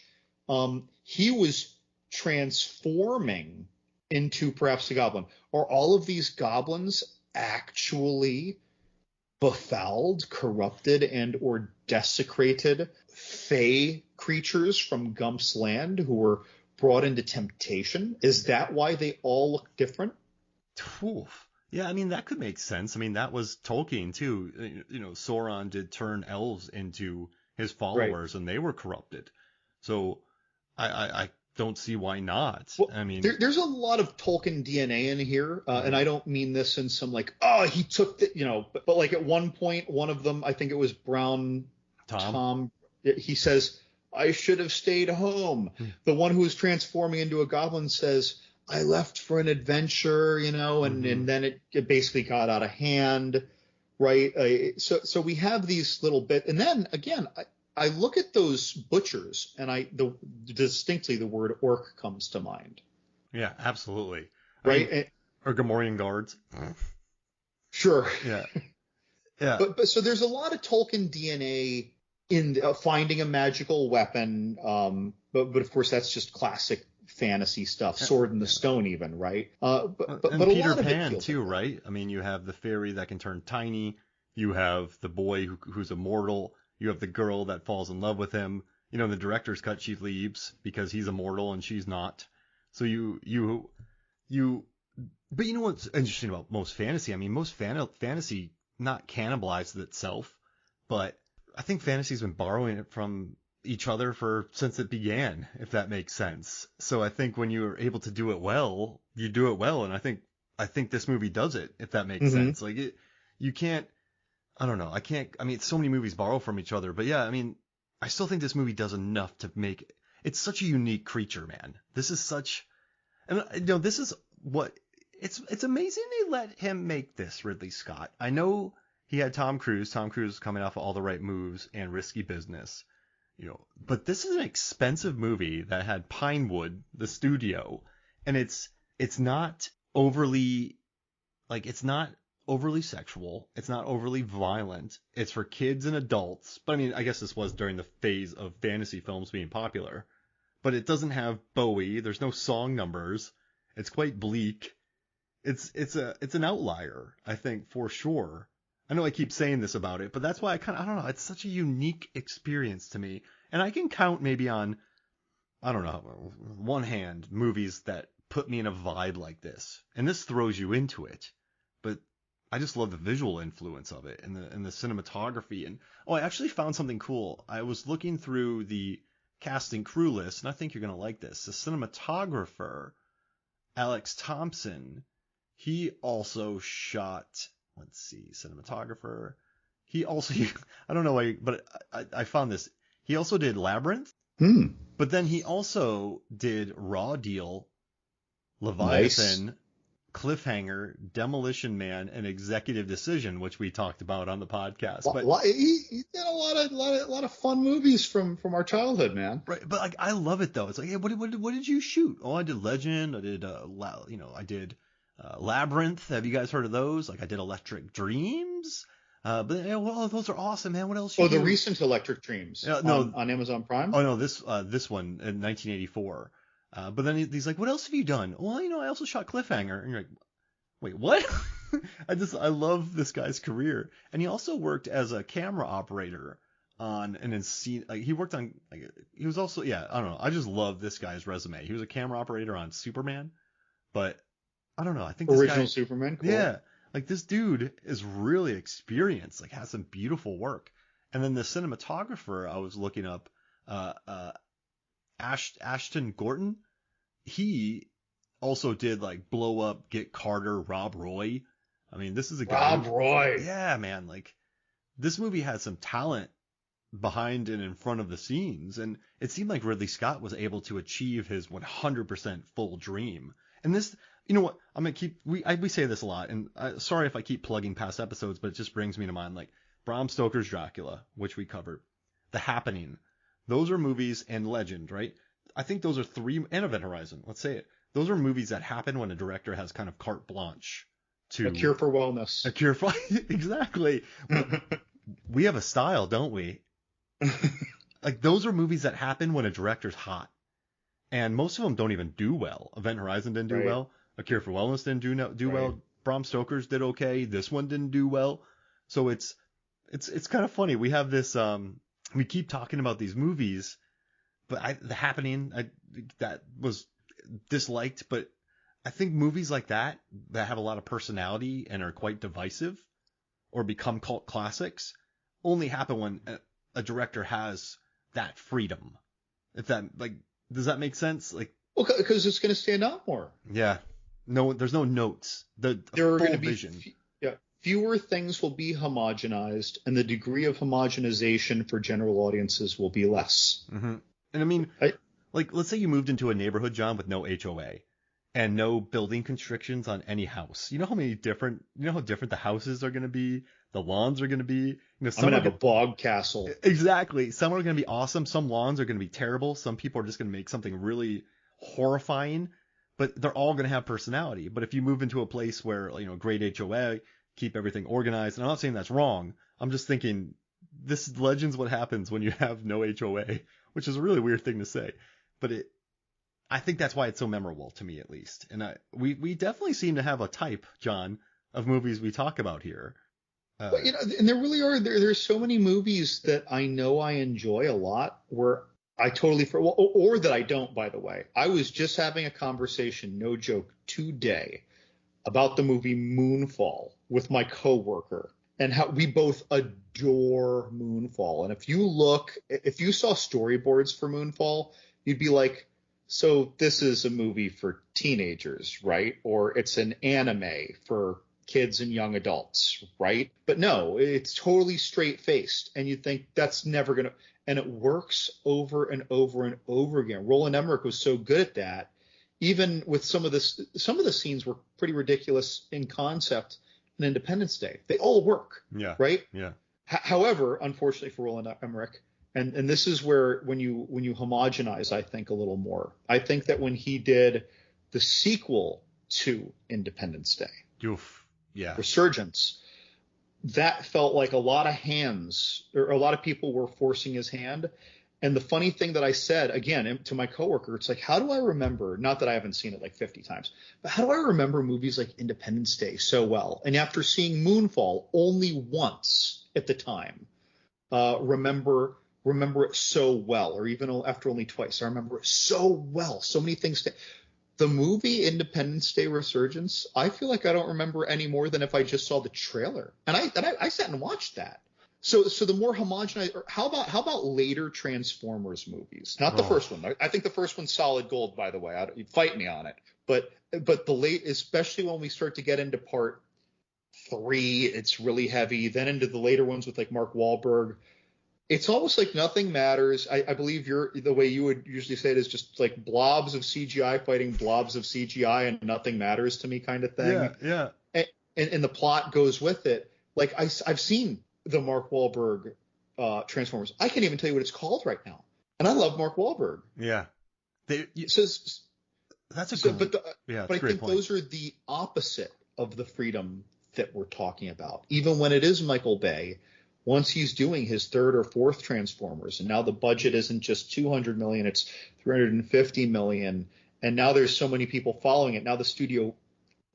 He was transforming into perhaps a goblin. Are all of these goblins actually befouled, corrupted, and or desecrated fey creatures from Gump's land who were brought into temptation? Is that why they all look different? Oof. Yeah, I mean, that could make sense. I mean, that was Tolkien too. You know, Sauron did turn elves into his followers, right, and they were corrupted. So I don't see why not. Well, I mean, there's a lot of Tolkien DNA in here, and I don't mean this in some like, oh, he took the, you know, but like at one point, one of them, I think it was Brown Tom, he says, I should have stayed home. The one who is transforming into a goblin says, I left for an adventure, you know, and then it basically got out of hand, right? So we have these little bit, and then again, I look at those butchers, and distinctly the word orc comes to mind. Yeah, absolutely. Right? I mean, or Gamorrean guards. Sure. Yeah. Yeah. But so there's a lot of Tolkien DNA in finding a magical weapon. But of course that's just classic fantasy stuff, Sword in the Stone even, right? But Peter Pan too, right? I mean, you have the fairy that can turn tiny. You have the boy who's immortal. You have the girl that falls in love with him. You know, in the director's cut, she leaves because he's immortal and she's not. So but you know what's interesting about most fantasy? I mean, most fantasy not cannibalizes itself, but I think fantasy's been borrowing it from each other since it began, if that makes sense. So I think when you're able to do it well, you do it well, and I think this movie does it, if that makes sense. Like you can't. I don't know. I mean, so many movies borrow from each other, but yeah, I mean, I still think this movie does enough to make it's such a unique creature, man. This is such, and you know, this is what it's amazing they let him make this, Ridley Scott. I know he had Tom Cruise coming off of All the Right Moves and Risky Business, you know, but this is an expensive movie that had Pinewood, the studio, and it's not overly, like, it's not overly sexual. It's not overly violent. It's for kids and adults. But I mean, I guess this was during the phase of fantasy films being popular. But it doesn't have Bowie. There's no song numbers. It's quite bleak. It's an outlier, I think, for sure. I know I keep saying this about it, but that's why I don't know. It's such a unique experience to me. And I can count maybe on, I don't know, one hand movies that put me in a vibe like this. And this throws you into it. But I just love the visual influence of it and the cinematography. And I actually found something cool. I was looking through the cast and crew list, and I think you're going to like this. The cinematographer, Alex Thompson, he also shot, let's see, cinematographer. He also, I don't know why, but I found this. He also did Labyrinth, but then he also did Raw Deal, Leviathan, nice. Cliffhanger, Demolition Man, and Executive Decision, which we talked about on the podcast. But he did a lot of fun movies from our childhood, man. Right, but like I love it though. It's like, hey, what did you shoot? Oh, I did Legend. I did I did Labyrinth. Have you guys heard of those? Like I did Electric Dreams. But well, those are awesome, man. What else? The recent Electric Dreams on Amazon Prime. Oh no, this one in 1984. But then he's like, what else have you done? Well, I also shot Cliffhanger. And you're like, wait, what? I love this guy's career. And he also worked as a camera operator on he worked on, he was also, I don't know. I just love this guy's resume. He was a camera operator on Superman, but I don't know. I think original Superman. Cool. Yeah. Like this dude is really experienced, like has some beautiful work. And then the cinematographer I was looking up, Ashton Gorton, he also did like Blow Up, Get Carter, Rob Roy. I mean, this is a guy. Rob Roy. Yeah, man. Like this movie had some talent behind and in front of the scenes, and it seemed like Ridley Scott was able to achieve his 100% full dream. And You know what? I'm gonna keep. We say this a lot, and sorry if I keep plugging past episodes, but it just brings me to mind like Bram Stoker's Dracula, which we covered, The Happening. Those are movies, and Legend, right? I think those are three, and Event Horizon. Let's say it. Those are movies that happen when a director has kind of carte blanche A to Cure for Wellness. a cure for exactly. We have a style, don't we? Like those are movies that happen when a director's hot, and most of them don't even do well. Event Horizon didn't do Right. well. A Cure for Wellness didn't do Right. well. Bram Stoker's did okay. This one didn't do well. So it's kind of funny. We have this we keep talking about these movies, but The Happening that was disliked, but I think movies like that have a lot of personality and are quite divisive or become cult classics only happen when a director has that freedom. If that like does that make sense? Like Well, because it's going to stand out more. yeah. No, there's no notes. The There are full going to be vision. fewer things will be homogenized, and the degree of homogenization for general audiences will be less. And I mean, like let's say you moved into a neighborhood, John, with no HOA and no building constrictions on any house. You know how different the houses are going to be, the lawns are going to be. You know, I'm some going are to have a bog castle. exactly. Some are going to be awesome. Some lawns are going to be terrible. Some people are just going to make something really horrifying, but they're all going to have personality. But if you move into a place where, great HOA, keep everything organized, and I'm not saying that's wrong. I'm just thinking this Legend's what happens when you have no HOA, which is a really weird thing to say. But I think that's why it's so memorable to me, at least. And we definitely seem to have a type, John, of movies we talk about here. But, and there really are. There's so many movies that I know I enjoy a lot where I totally or that I don't. By the way, I was just having a conversation, no joke, today about the movie Moonfall with my coworker and how we both adore Moonfall. And if you saw storyboards for Moonfall, you'd be like, so this is a movie for teenagers, right? Or it's an anime for kids and young adults, right? But no, it's totally straight-faced, and you think that's never going to, and it works over and over and over again. Roland Emmerich was so good at that. Even with some of the scenes were pretty ridiculous in concept in Independence Day. They all work, Yeah. right? Yeah. However, unfortunately for Roland Emmerich, and this is where when you homogenize, I think a little more. I think that when he did the sequel to Independence Day, Oof. Yeah. Resurgence, that felt like a lot of hands, or a lot of people were forcing his hand. And the funny thing that I said, again, to my coworker, it's like, how do I remember, not that I haven't seen it like 50 times, but how do I remember movies like Independence Day so well? And after seeing Moonfall only once at the time, remember it so well, or even after only twice, I remember it so well. So many things. The movie Independence Day Resurgence, I feel like I don't remember any more than if I just saw the trailer. And I sat and watched that. So the more homogenized. How about later Transformers movies? Not the first one. I think the first one's solid gold, by the way. You fight me on it. But the late, especially when we start to get into part 3, it's really heavy. Then into the later ones with like Mark Wahlberg, it's almost like nothing matters. I believe the way you would usually say it is just like blobs of CGI fighting blobs of CGI and nothing matters to me kind of thing. Yeah. And the plot goes with it. Like I've seen the Mark Wahlberg Transformers. I can't even tell you what it's called right now. And I love Mark Wahlberg. Yeah. That's a good but I think those are the opposite of the freedom that we're talking about. Even when it is Michael Bay, once he's doing his third or fourth Transformers, and now the budget isn't just $200 million, it's $350 million, and now there's so many people following it. Now the studio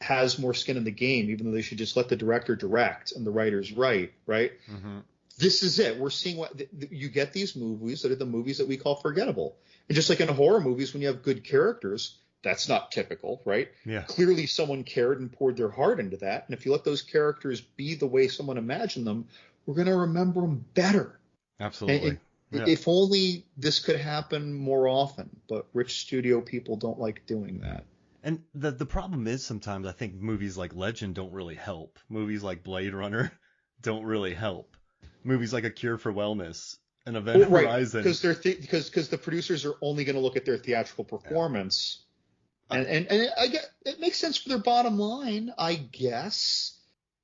has more skin in the game, even though they should just let the director direct and the writers write, right? Mm-hmm. This is it. We're seeing what you get these movies that are the movies that we call forgettable. And just like in horror movies, when you have good characters, that's not typical, right? Yeah. Clearly someone cared and poured their heart into that. And if you let those characters be the way someone imagined them, we're going to remember them better. Absolutely. If only this could happen more often, but rich studio people don't like doing that. And the problem is sometimes I think movies like Legend don't really help. Movies like Blade Runner don't really help. Movies like A Cure for Wellness, an Event Horizon. Because the producers are only going to look at their theatrical performance. And I get it makes sense for their bottom line, I guess.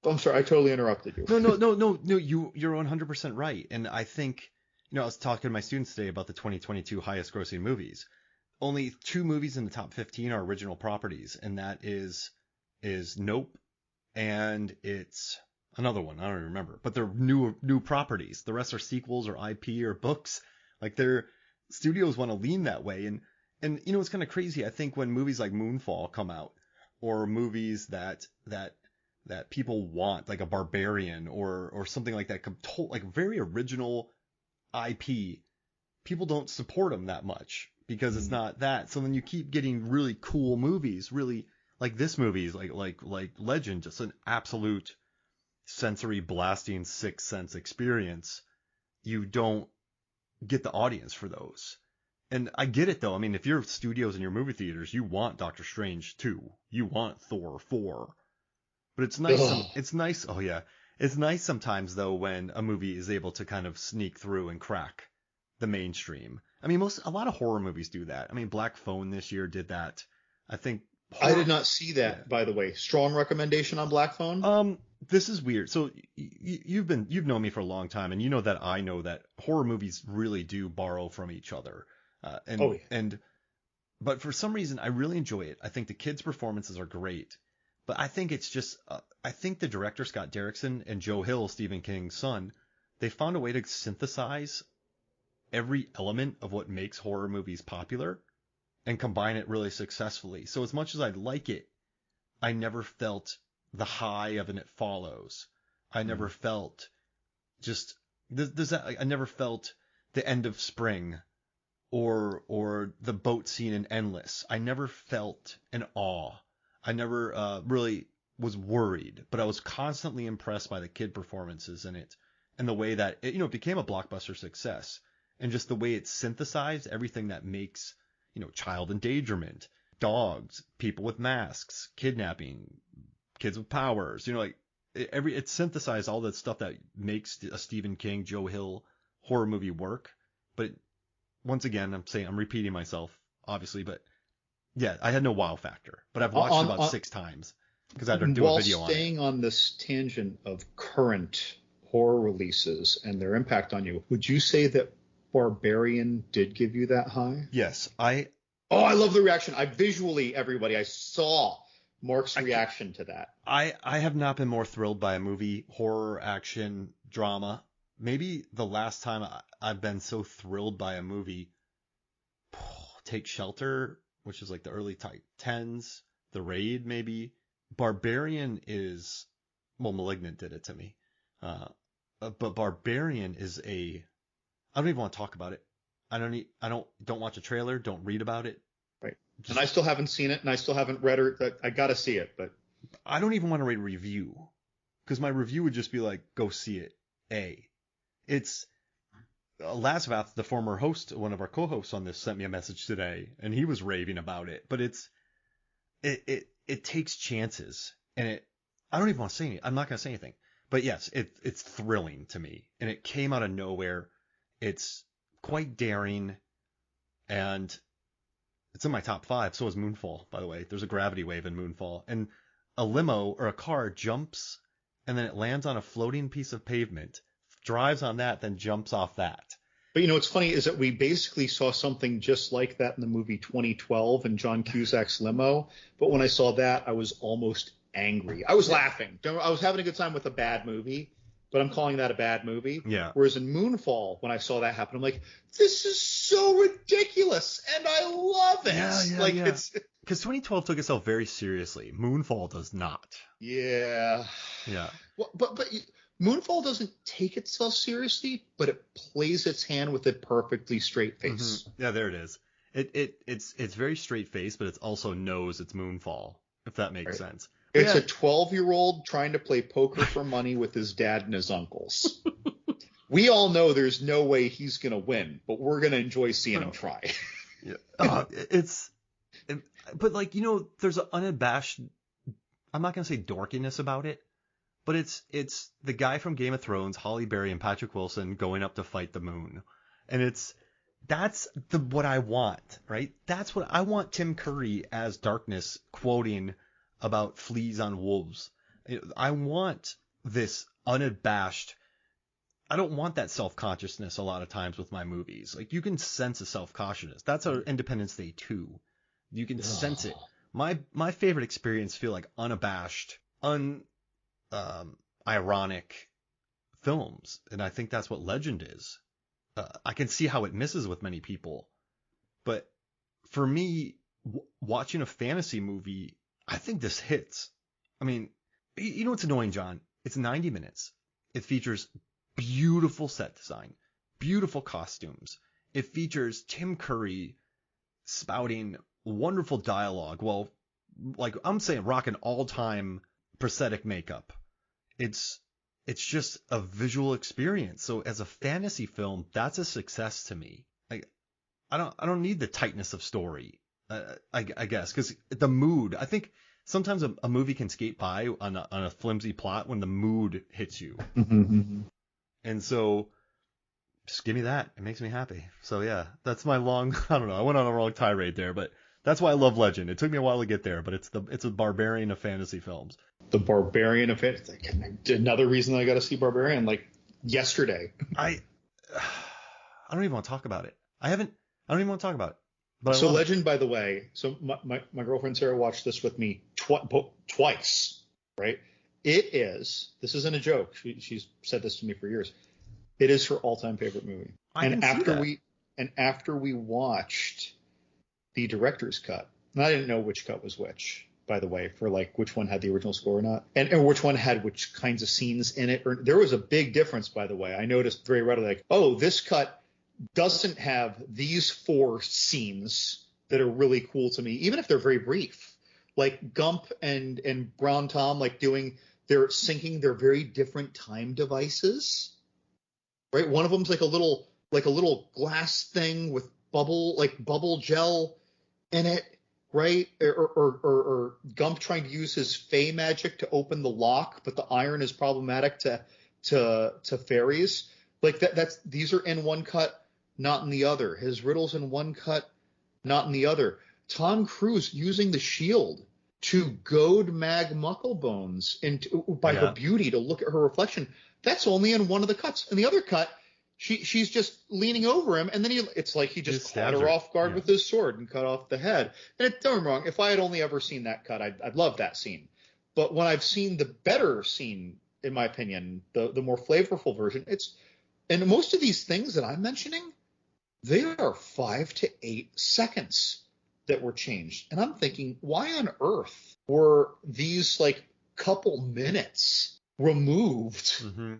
I'm sorry, I totally interrupted you. No. You're 100% right. And I think, I was talking to my students today about the 2022 highest grossing movies. Only 2 movies in the top 15 are original properties, and that is Nope, and it's another one. I don't even remember, but they're new properties. The rest are sequels or IP or books. Like their studios want to lean that way. And it's kind of crazy. I think when movies like Moonfall come out, or movies that people want, like a Barbarian or something like that, like very original IP, people don't support them that much because it's not that. So then you keep getting really cool movies, really like this movie is like Legend, just an absolute sensory blasting Sixth Sense experience. You don't get the audience for those. And I get it though. I mean, if you're studios in your movie theaters, you want Doctor Strange 2. You want Thor 4. But it's nice. It's nice. Oh yeah. It's nice sometimes though when a movie is able to kind of sneak through and crack the mainstream. I mean, a lot of horror movies do that. I mean, Black Phone this year did that. I think I did not see that, by the way. Strong recommendation on Black Phone? This is weird. So you've known me for a long time, and you know that I know that horror movies really do borrow from each other. But for some reason, I really enjoy it. I think the kids' performances are great, but I think it's just, I think the director Scott Derrickson and Joe Hill, Stephen King's son, they found a way to synthesize every element of what makes horror movies popular and combine it really successfully. So as much as I like it, I never felt the high of an It Follows. I never felt just I never felt the end of Spring or the boat scene in Endless. I never felt an awe. I never really was worried, but I was constantly impressed by the kid performances in it and the way that it became a blockbuster success, and just the way it synthesized everything that makes, child endangerment, dogs, people with masks, kidnapping, kids with powers, it synthesized all that stuff that makes a Stephen King, Joe Hill horror movie work. But once again, I'm repeating myself, obviously, but yeah, I had no wow factor, but I've watched it about 6 times because I had to do a video on it. While staying on this tangent of current horror releases and their impact on you, would you say that Barbarian did give you that high? Yes, I love the reaction. I saw Mark's reaction to that. I have not been more thrilled by a movie, horror, action, drama. Maybe the last time I've been so thrilled by a movie, Take Shelter, which is like the early 10s, The Raid maybe. Barbarian is, Malignant did it to me. But Barbarian is I don't even want to talk about it. I don't watch a trailer, don't read about it. Right. And I still haven't seen it, and I still haven't read it. I got to see it, but I don't even want to read a review, because my review would just be like, go see it. It's Lasvath, the former host, one of our co-hosts on this, sent me a message today, and he was raving about it. But it takes chances, and I don't even want to say anything. I'm not going to say anything. But yes, it's thrilling to me, and it came out of nowhere. It's quite daring, and it's in my top 5. So is Moonfall, by the way. There's a gravity wave in Moonfall, and a limo or a car jumps, and then it lands on a floating piece of pavement, drives on that, then jumps off that. But what's funny is that we basically saw something just like that in the movie 2012 and John Cusack's limo. But when I saw that, I was almost angry. I was laughing. I was having a good time with a bad movie, but I'm calling that a bad movie. Yeah. Whereas in Moonfall, when I saw that happen, I'm like, this is so ridiculous, and I love it. Yeah. It's because 2012 took itself very seriously. Moonfall does not. Yeah. Yeah. Well, but Moonfall doesn't take itself seriously, but it plays its hand with a perfectly straight face. Mm-hmm. Yeah, there it is. It's very straight faced, but it also knows it's Moonfall, if that makes sense. It's a 12-year-old trying to play poker for money with his dad and his uncles. We all know there's no way he's going to win, but we're going to enjoy seeing him try. Yeah. But there's an unabashed, I'm not going to say dorkiness about it, but it's the guy from Game of Thrones, Halle Berry and Patrick Wilson going up to fight the moon. And that's what I want, right? That's what I want. Tim Curry as Darkness quoting about fleas on wolves. I want this unabashed. I don't want that self-consciousness a lot of times with my movies. Like, you can sense a self-consciousness. That's our Independence Day 2. You can sense it. My favorite experience feel like unabashed, ironic films, and I think that's what Legend is. I can see how it misses with many people, but for me, watching a fantasy movie, I think this hits. I mean, you know what's annoying, John? It's 90 minutes. It features beautiful set design, beautiful costumes. It features Tim Curry spouting wonderful dialogue. Well, like I'm saying, rocking all-time prosthetic makeup. It's just a visual experience. So as a fantasy film, that's a success to me. Like, I don't need the tightness of story. I guess because the mood. I think sometimes a movie can skate by on a flimsy plot when the mood hits you. Mm-hmm. And so just give me that. It makes me happy. So yeah, that's my long. I don't know. I went on a wrong tirade there, but that's why I love Legend. It took me a while to get there, but it's a barbarian of fantasy films. The Barbarian of it. Like, another reason I got to see Barbarian, like yesterday. I don't even want to talk about it. I don't even want to talk about it. But So Legend, by the way, so my girlfriend Sarah watched this with me twice, right? This isn't a joke. She's said this to me for years. It is her all-time favorite movie. After we watched the director's cut, and I didn't know which cut was which, by the way, for like which one had the original score or not, and which one had which kinds of scenes in it. There was a big difference, by the way. I noticed very readily, like, oh, this cut doesn't have these 4 scenes that are really cool to me, even if they're very brief. Like Gump and Brown Tom, like they're syncing their very different time devices, right? One of them's like a little glass thing with bubble gel in it, right? Or Gump trying to use his Fey magic to open the lock, but the iron is problematic to fairies. Like these are in one cut, not in the other. His riddles in one cut, not in the other. Tom Cruise using the shield to goad Mag Mucklebones by her beauty to look at her reflection. That's only in one of the cuts. In the other cut, she's just leaning over him, and then it's like he just caught her off guard with his sword and cut off the head. And don't get me wrong, if I had only ever seen that cut, I'd love that scene. But when I've seen the better scene, in my opinion, the more flavorful version, and most of these things that I'm mentioning, they are 5 to 8 seconds that were changed. And I'm thinking, why on earth were these like couple minutes removed? Mm-hmm.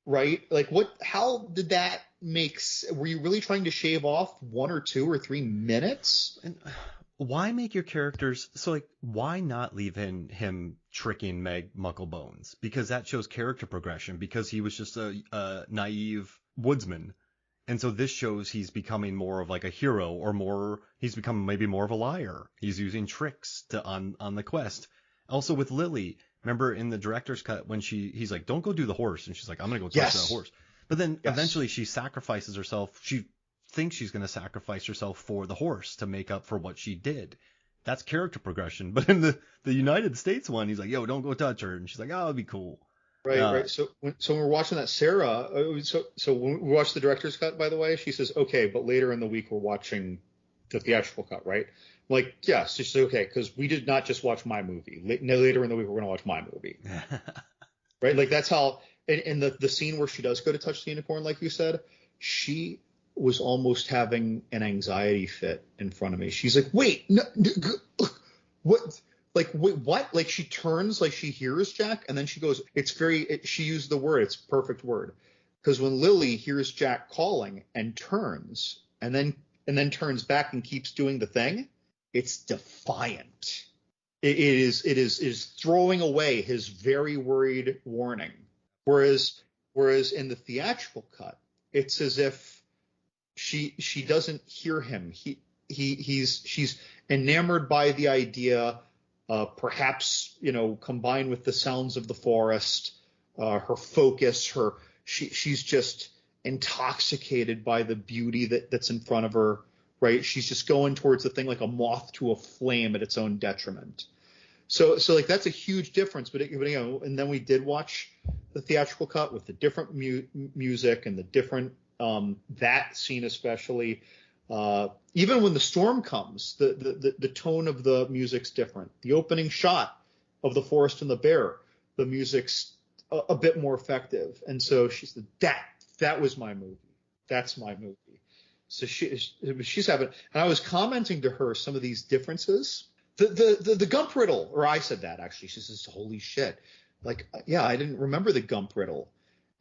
Right? Like how did that were you really trying to shave off 1 or 2 or 3 minutes? And why make your characters so like? Why not leave him tricking Meg Mucklebones? Because that shows character progression. Because he was just a naive woodsman, and so this shows he's becoming more of like a hero, or he's become maybe more of a liar. He's using tricks on the quest. Also with Lily, remember in the director's cut when he's like, "Don't go do the horse," and she's like, "I'm gonna go touch that horse." But then eventually she sacrifices herself. She thinks she's going to sacrifice herself for the horse to make up for what she did. That's character progression. But in the United States one, he's like, "Yo, don't go touch her," and she's like, "Oh, it'd be cool." Right. So when we're watching that, Sarah. So when we watch the director's cut, by the way, she says, "Okay, but later in the week we're watching the theatrical cut, right?" I'm like, yes. She's like, "Okay, because we did not just watch my movie. Later in the week we're going to watch my movie." Right. Like that's how. In the scene where she does go to touch the unicorn, like you said, she was almost having an anxiety fit in front of me. She's like, "Wait, no, what? Like, wait, what?" Like she turns, like she hears Jack, and then she goes, she used the word, it's a perfect word. Because when Lily hears Jack calling and turns, and then turns back and keeps doing the thing, it's defiant. It is throwing away his very worried warning. Whereas in the theatrical cut, it's as if she doesn't hear him. She's enamored by the idea, perhaps, combined with the sounds of the forest, her focus, she's just intoxicated by the beauty that's in front of her, right? She's just going towards the thing like a moth to a flame at its own detriment. So like that's a huge difference. But and then we did watch the theatrical cut with the different music and the different that scene especially. Even when the storm comes, the tone of the music's different. The opening shot of the forest and the bear, the music's a bit more effective. And so she said, that was my movie. That's my movie. So she's having, and I was commenting to her some of these differences. The Gump riddle, or I said that actually. She says, "Holy shit!" Like, yeah, I didn't remember the Gump riddle.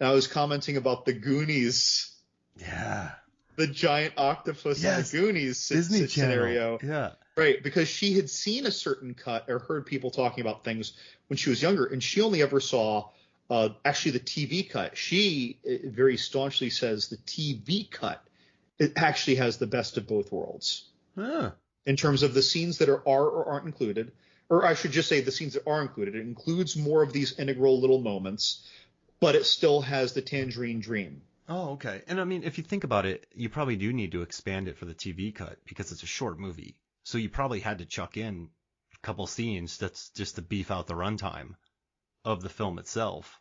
And I was commenting about the Goonies. Yeah. The giant octopus in the Goonies Disney scenario. Yeah. Right, because she had seen a certain cut or heard people talking about things when she was younger, and she only ever saw actually the TV cut. She very staunchly says the TV cut it actually has the best of both worlds. Huh. In terms of the scenes that are or aren't included, or I should just say the scenes that are included. It includes more of these integral little moments, but it still has the Tangerine Dream. Oh, okay. And I mean, if you think about it, you probably do need to expand it for the TV cut because it's a short movie. So you probably had to chuck in a couple scenes that's just to beef out the runtime of the film itself.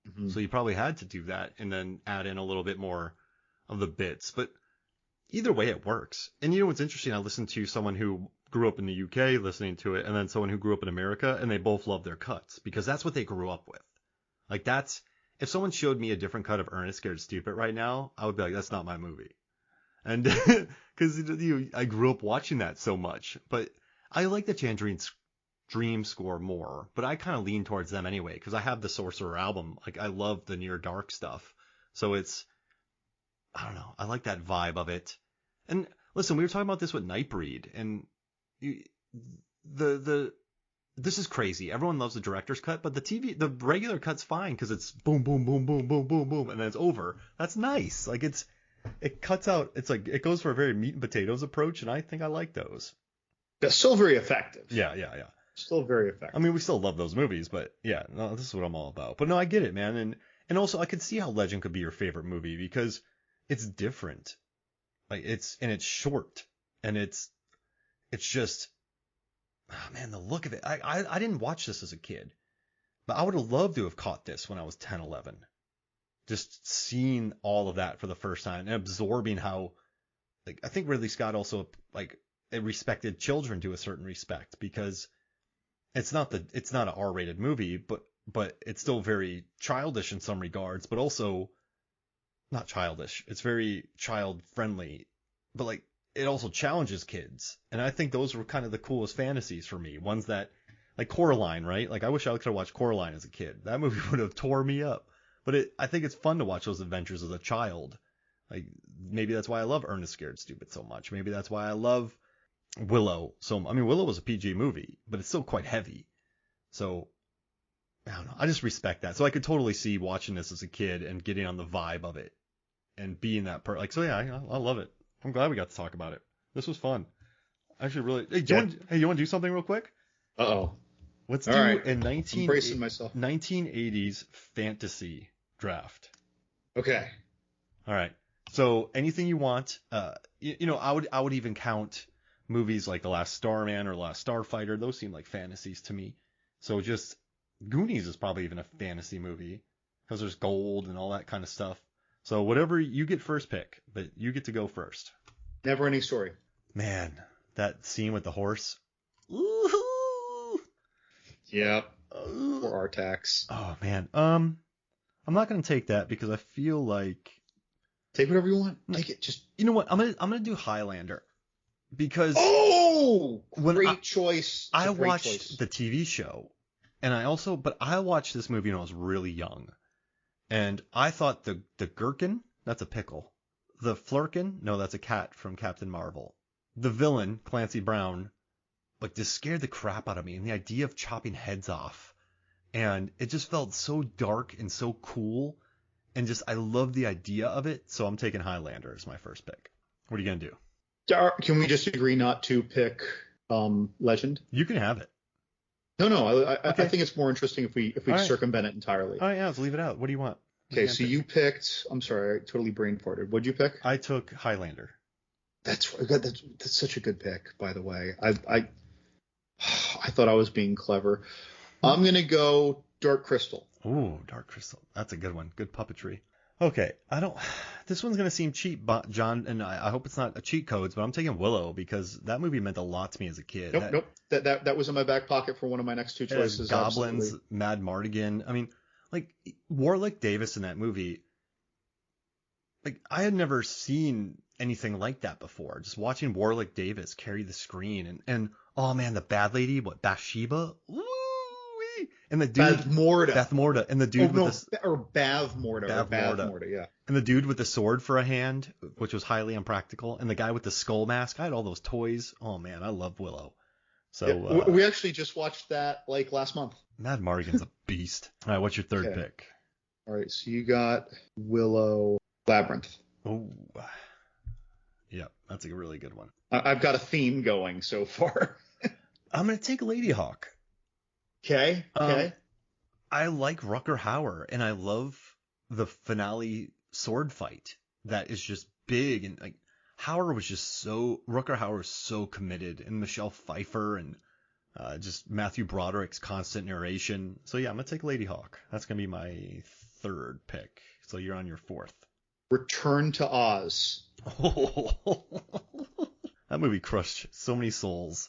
Mm-hmm. So you probably had to do that and then add in a little bit more of the bits. But either way, it works. And you know what's interesting? I listened to someone who grew up in the UK listening to it, and then someone who grew up in America, and they both love their cuts because that's what they grew up with. Like that's, if someone showed me a different cut of Ernest Scared Stupid right now, I would be like, that's not my movie. And because I grew up watching that so much, but I like the Tangerine Dream score more, but I kind of lean towards them anyway because I have the Sorcerer album. Like I love the Near Dark stuff. So it's, I don't know. I like that vibe of it. And listen, we were talking about this with Nightbreed, and this is crazy. Everyone loves the director's cut, but the regular cut's fine because it's boom, boom, boom, boom, boom, boom, boom, and then it's over. That's nice. Like it cuts out. It's like it goes for a very meat and potatoes approach, and I think I like those. That's still very effective. Yeah. Still very effective. I mean, we still love those movies, but yeah, no, this is what I'm all about. But no, I get it, man, and also I could see how Legend could be your favorite movie because it's different. Like it's short, and it's just, oh man, the look of it. I didn't watch this as a kid, but I would have loved to have caught this when I was 10, 11. Just seeing all of that for the first time and absorbing how, like, I think Ridley Scott also like it respected children to a certain respect because it's not an R-rated movie, but it's still very childish in some regards, but also not childish. It's very child friendly, but like it also challenges kids. And I think those were kind of the coolest fantasies for me. Ones that, like Coraline, right? Like I wish I could have watched Coraline as a kid. That movie would have tore me up. But I think it's fun to watch those adventures as a child. Like maybe that's why I love Ernest Scared Stupid so much. Maybe that's why I love Willow so much. I mean, Willow was a PG movie, but it's still quite heavy. So I don't know. I just respect that. So I could totally see watching this as a kid and getting on the vibe of it and being that part. Like, so yeah, I love it. I'm glad we got to talk about it. This was fun. Actually, really. Hey, you want to do something real quick? Uh-oh. Let's do a 1980s fantasy draft. Okay. All right. So anything you want. You know, I would even count movies like The Last Starman or Last Starfighter. Those seem like fantasies to me. So just Goonies is probably even a fantasy movie because there's gold and all that kind of stuff. So whatever, you get first pick, but you get to go first. Neverending Story. Man, that scene with the horse. Ooh. Yeah. For Artax. Oh man. I'm not gonna take that because I feel like. Take whatever you want. Take it. Just. You know what? I'm gonna do Highlander because. Oh, great choice. I watched the TV show, and I watched this movie when I was really young. And I thought the gherkin, that's a pickle. The flurkin, no, that's a cat from Captain Marvel. The villain, Clancy Brown, like just scared the crap out of me. And the idea of chopping heads off. And it just felt so dark and so cool. And just, I love the idea of it. So I'm taking Highlander as my first pick. What are you going to do? Can we just agree not to pick Legend? You can have it. No. I think it's more interesting if we right. circumvent it entirely. All right, yeah, let's leave it out. What do you want? Okay, so you picked. I'm sorry, I totally brain farted. What'd you pick? I took Highlander. That's such a good pick, by the way. I thought I was being clever. I'm gonna go Dark Crystal. Ooh, Dark Crystal. That's a good one. Good puppetry. Okay, this one's gonna seem cheap, but John, and I hope it's not a cheat codes, but I'm taking Willow because that movie meant a lot to me as a kid. Nope. That was in my back pocket for one of my next two choices. Goblins, absolutely. Mad Mardigan. I mean, like Warwick Davis in that movie. Like I had never seen anything like that before. Just watching Warwick Davis carry the screen and oh man, the bad lady, what Bathsheba? Woo-wee. And the dude Beth Morda and the dude Bavmorda, yeah. And the dude with the sword for a hand, which was highly impractical, and the guy with the skull mask. I had all those toys. Oh man, I love Willow. So yeah, we actually just watched that like last month. Mad Mardigan's a beast. All right, what's your third pick? All right, so you got Willow, Labyrinth. Oh, yeah, that's a really good one. I've got a theme going so far. I'm gonna take Ladyhawke. Okay. I like Rutger Hauer, and I love the finale sword fight that is just big, and like Rutger Hauer was so committed, and Michelle Pfeiffer and just Matthew Broderick's constant narration. So yeah, I'm gonna take Ladyhawke. That's gonna be my third pick. So you're on your fourth. Return to Oz. That movie crushed so many souls.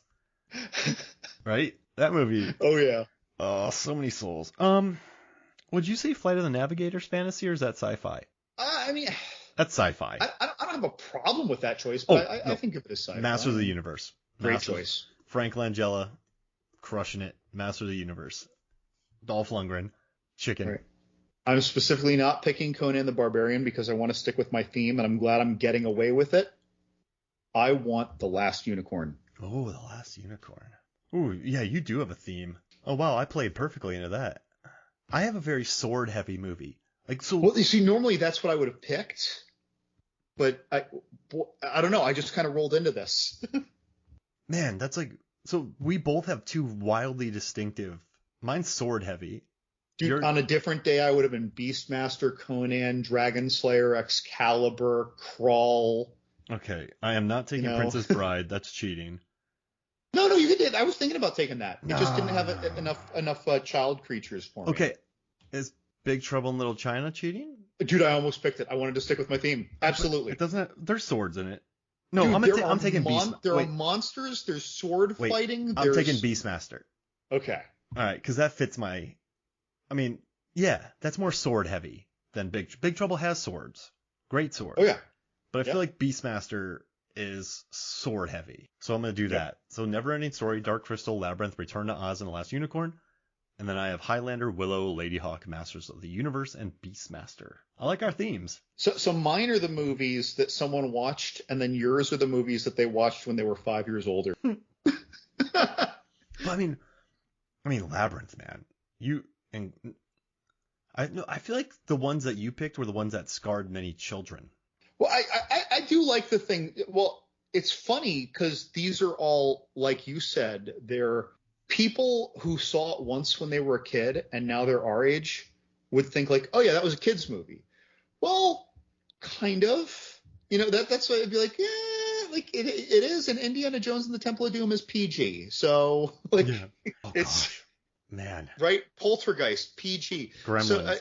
Right? That movie. Oh yeah. Oh, so many souls. Would you say Flight of the Navigator's fantasy, or is that sci-fi? I mean, that's sci-fi. I don't have a problem with that choice, but I think of it as sci-fi. Masters of the Universe. Great choice. Frank Langella, crushing it. Master of the Universe. Dolph Lundgren, chicken. Right. I'm specifically not picking Conan the Barbarian because I want to stick with my theme, and I'm glad I'm getting away with it. I want The Last Unicorn. Oh, The Last Unicorn. Ooh, yeah, you do have a theme. Oh wow, I played perfectly into that. I have a very sword-heavy movie. Well, you see, normally that's what I would have picked, but I don't know. I just kind of rolled into this. Man, that's like, so we both have two wildly distinctive. Mine's sword-heavy. Dude, on a different day, I would have been Beastmaster, Conan, Dragon Slayer, Excalibur, Crawl. Okay, I am not taking Princess Bride. That's cheating. No, you did. I was thinking about taking that. It just didn't have enough child creatures for me. Okay, is Big Trouble in Little China cheating? Dude, I almost picked it. I wanted to stick with my theme. Absolutely. It doesn't. There's swords in it. No, dude, I'm taking Beastmaster. There are monsters. There's sword fighting. I'm taking Beastmaster. Okay. All right, because that fits my. I mean, yeah, that's more sword heavy than Big Trouble has swords. Great swords. Oh yeah. But I feel like Beastmaster is sword heavy. So I'm going to do that. So Neverending Story, Dark Crystal, Labyrinth, Return to Oz, and The Last Unicorn. And then I have Highlander, Willow, Ladyhawke, Masters of the Universe, and Beastmaster. I like our themes. So mine are the movies that someone watched, and then yours are the movies that they watched when they were 5 years older. I mean, Labyrinth, man. I feel like the ones that you picked were the ones that scarred many children. Well, I do like the thing. Well, it's funny because these are all, like you said, they're people who saw it once when they were a kid and now they're our age would think like, oh yeah, that was a kid's movie. Well, kind of. That's what I'd be like, yeah, like it is. And Indiana Jones and the Temple of Doom is PG. So like, yeah. Oh, it's gosh. Man, right? Poltergeist, PG. Gremlins. So,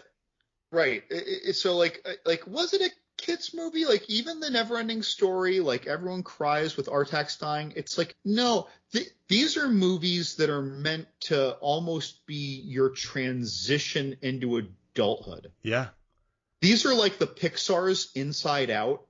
right. So like, was it a kids movie? Like even the Neverending Story, like everyone cries with Artax dying. It's like, no, these are movies that are meant to almost be your transition into adulthood. Yeah. These are like the Pixar's Inside Out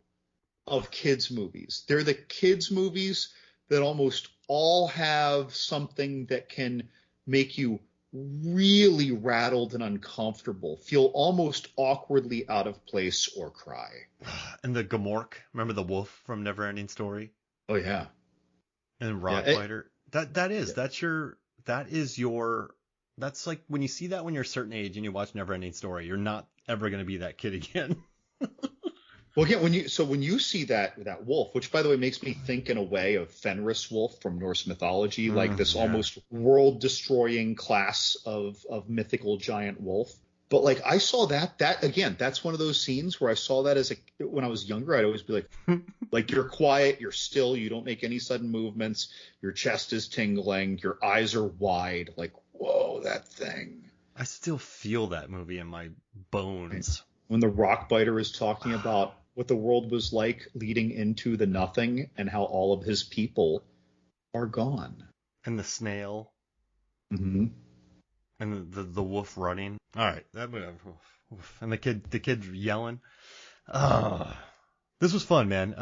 of kids movies. They're the kids movies that almost all have something that can make you really rattled and uncomfortable, feel almost awkwardly out of place, or cry. And the Gamork, remember the wolf from Neverending Story? Oh yeah. And Rottweiler. That's like when you see that when you're a certain age and you watch Neverending Story, you're not ever going to be that kid again. Well, again, when you see that wolf, which by the way makes me think in a way of Fenris wolf from Norse mythology, like this almost world-destroying class of mythical giant wolf. But like I saw that again, that's one of those scenes where I saw that when I was younger, I'd always be like you're quiet, you're still, you don't make any sudden movements, your chest is tingling, your eyes are wide, like, whoa, that thing. I still feel that movie in my bones. When the Rockbiter is talking about what the world was like leading into the nothing and how all of his people are gone. And the snail. Mm-hmm. And the wolf running. All right, that and the kid yelling. This was fun, man.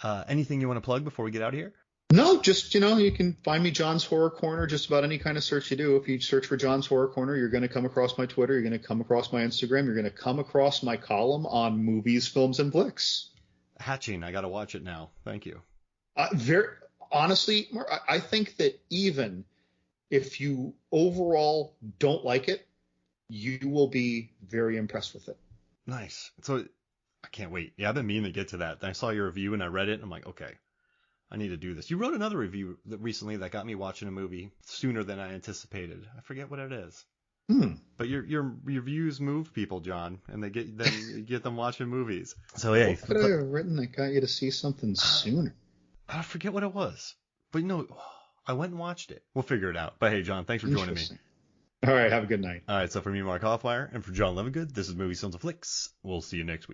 Anything you want to plug before we get out of here? No, just, you can find me John's Horror Corner, just about any kind of search you do. If you search for John's Horror Corner, you're going to come across my Twitter, you're going to come across my Instagram, you're going to come across my column on movies, films, and flicks. Hatching, I got to watch it now. Thank you. Honestly, Mark, I think that even if you overall don't like it, you will be very impressed with it. Nice. So I can't wait. Yeah, I've been meaning to get to that. I saw your review and I read it and I'm like, okay, I need to do this. You wrote another review recently that got me watching a movie sooner than I anticipated. I forget what it is. But your reviews move people, John, and you get them watching movies. So yeah, what could I have written that got you to see something sooner? I forget what it was, but I went and watched it. We'll figure it out. But hey, John, thanks for joining me. All right, have a good night. All right, so for me, Mark Hoffmeyer, and for John Levengood, this is Movies, Films, and Flicks. We'll see you next week.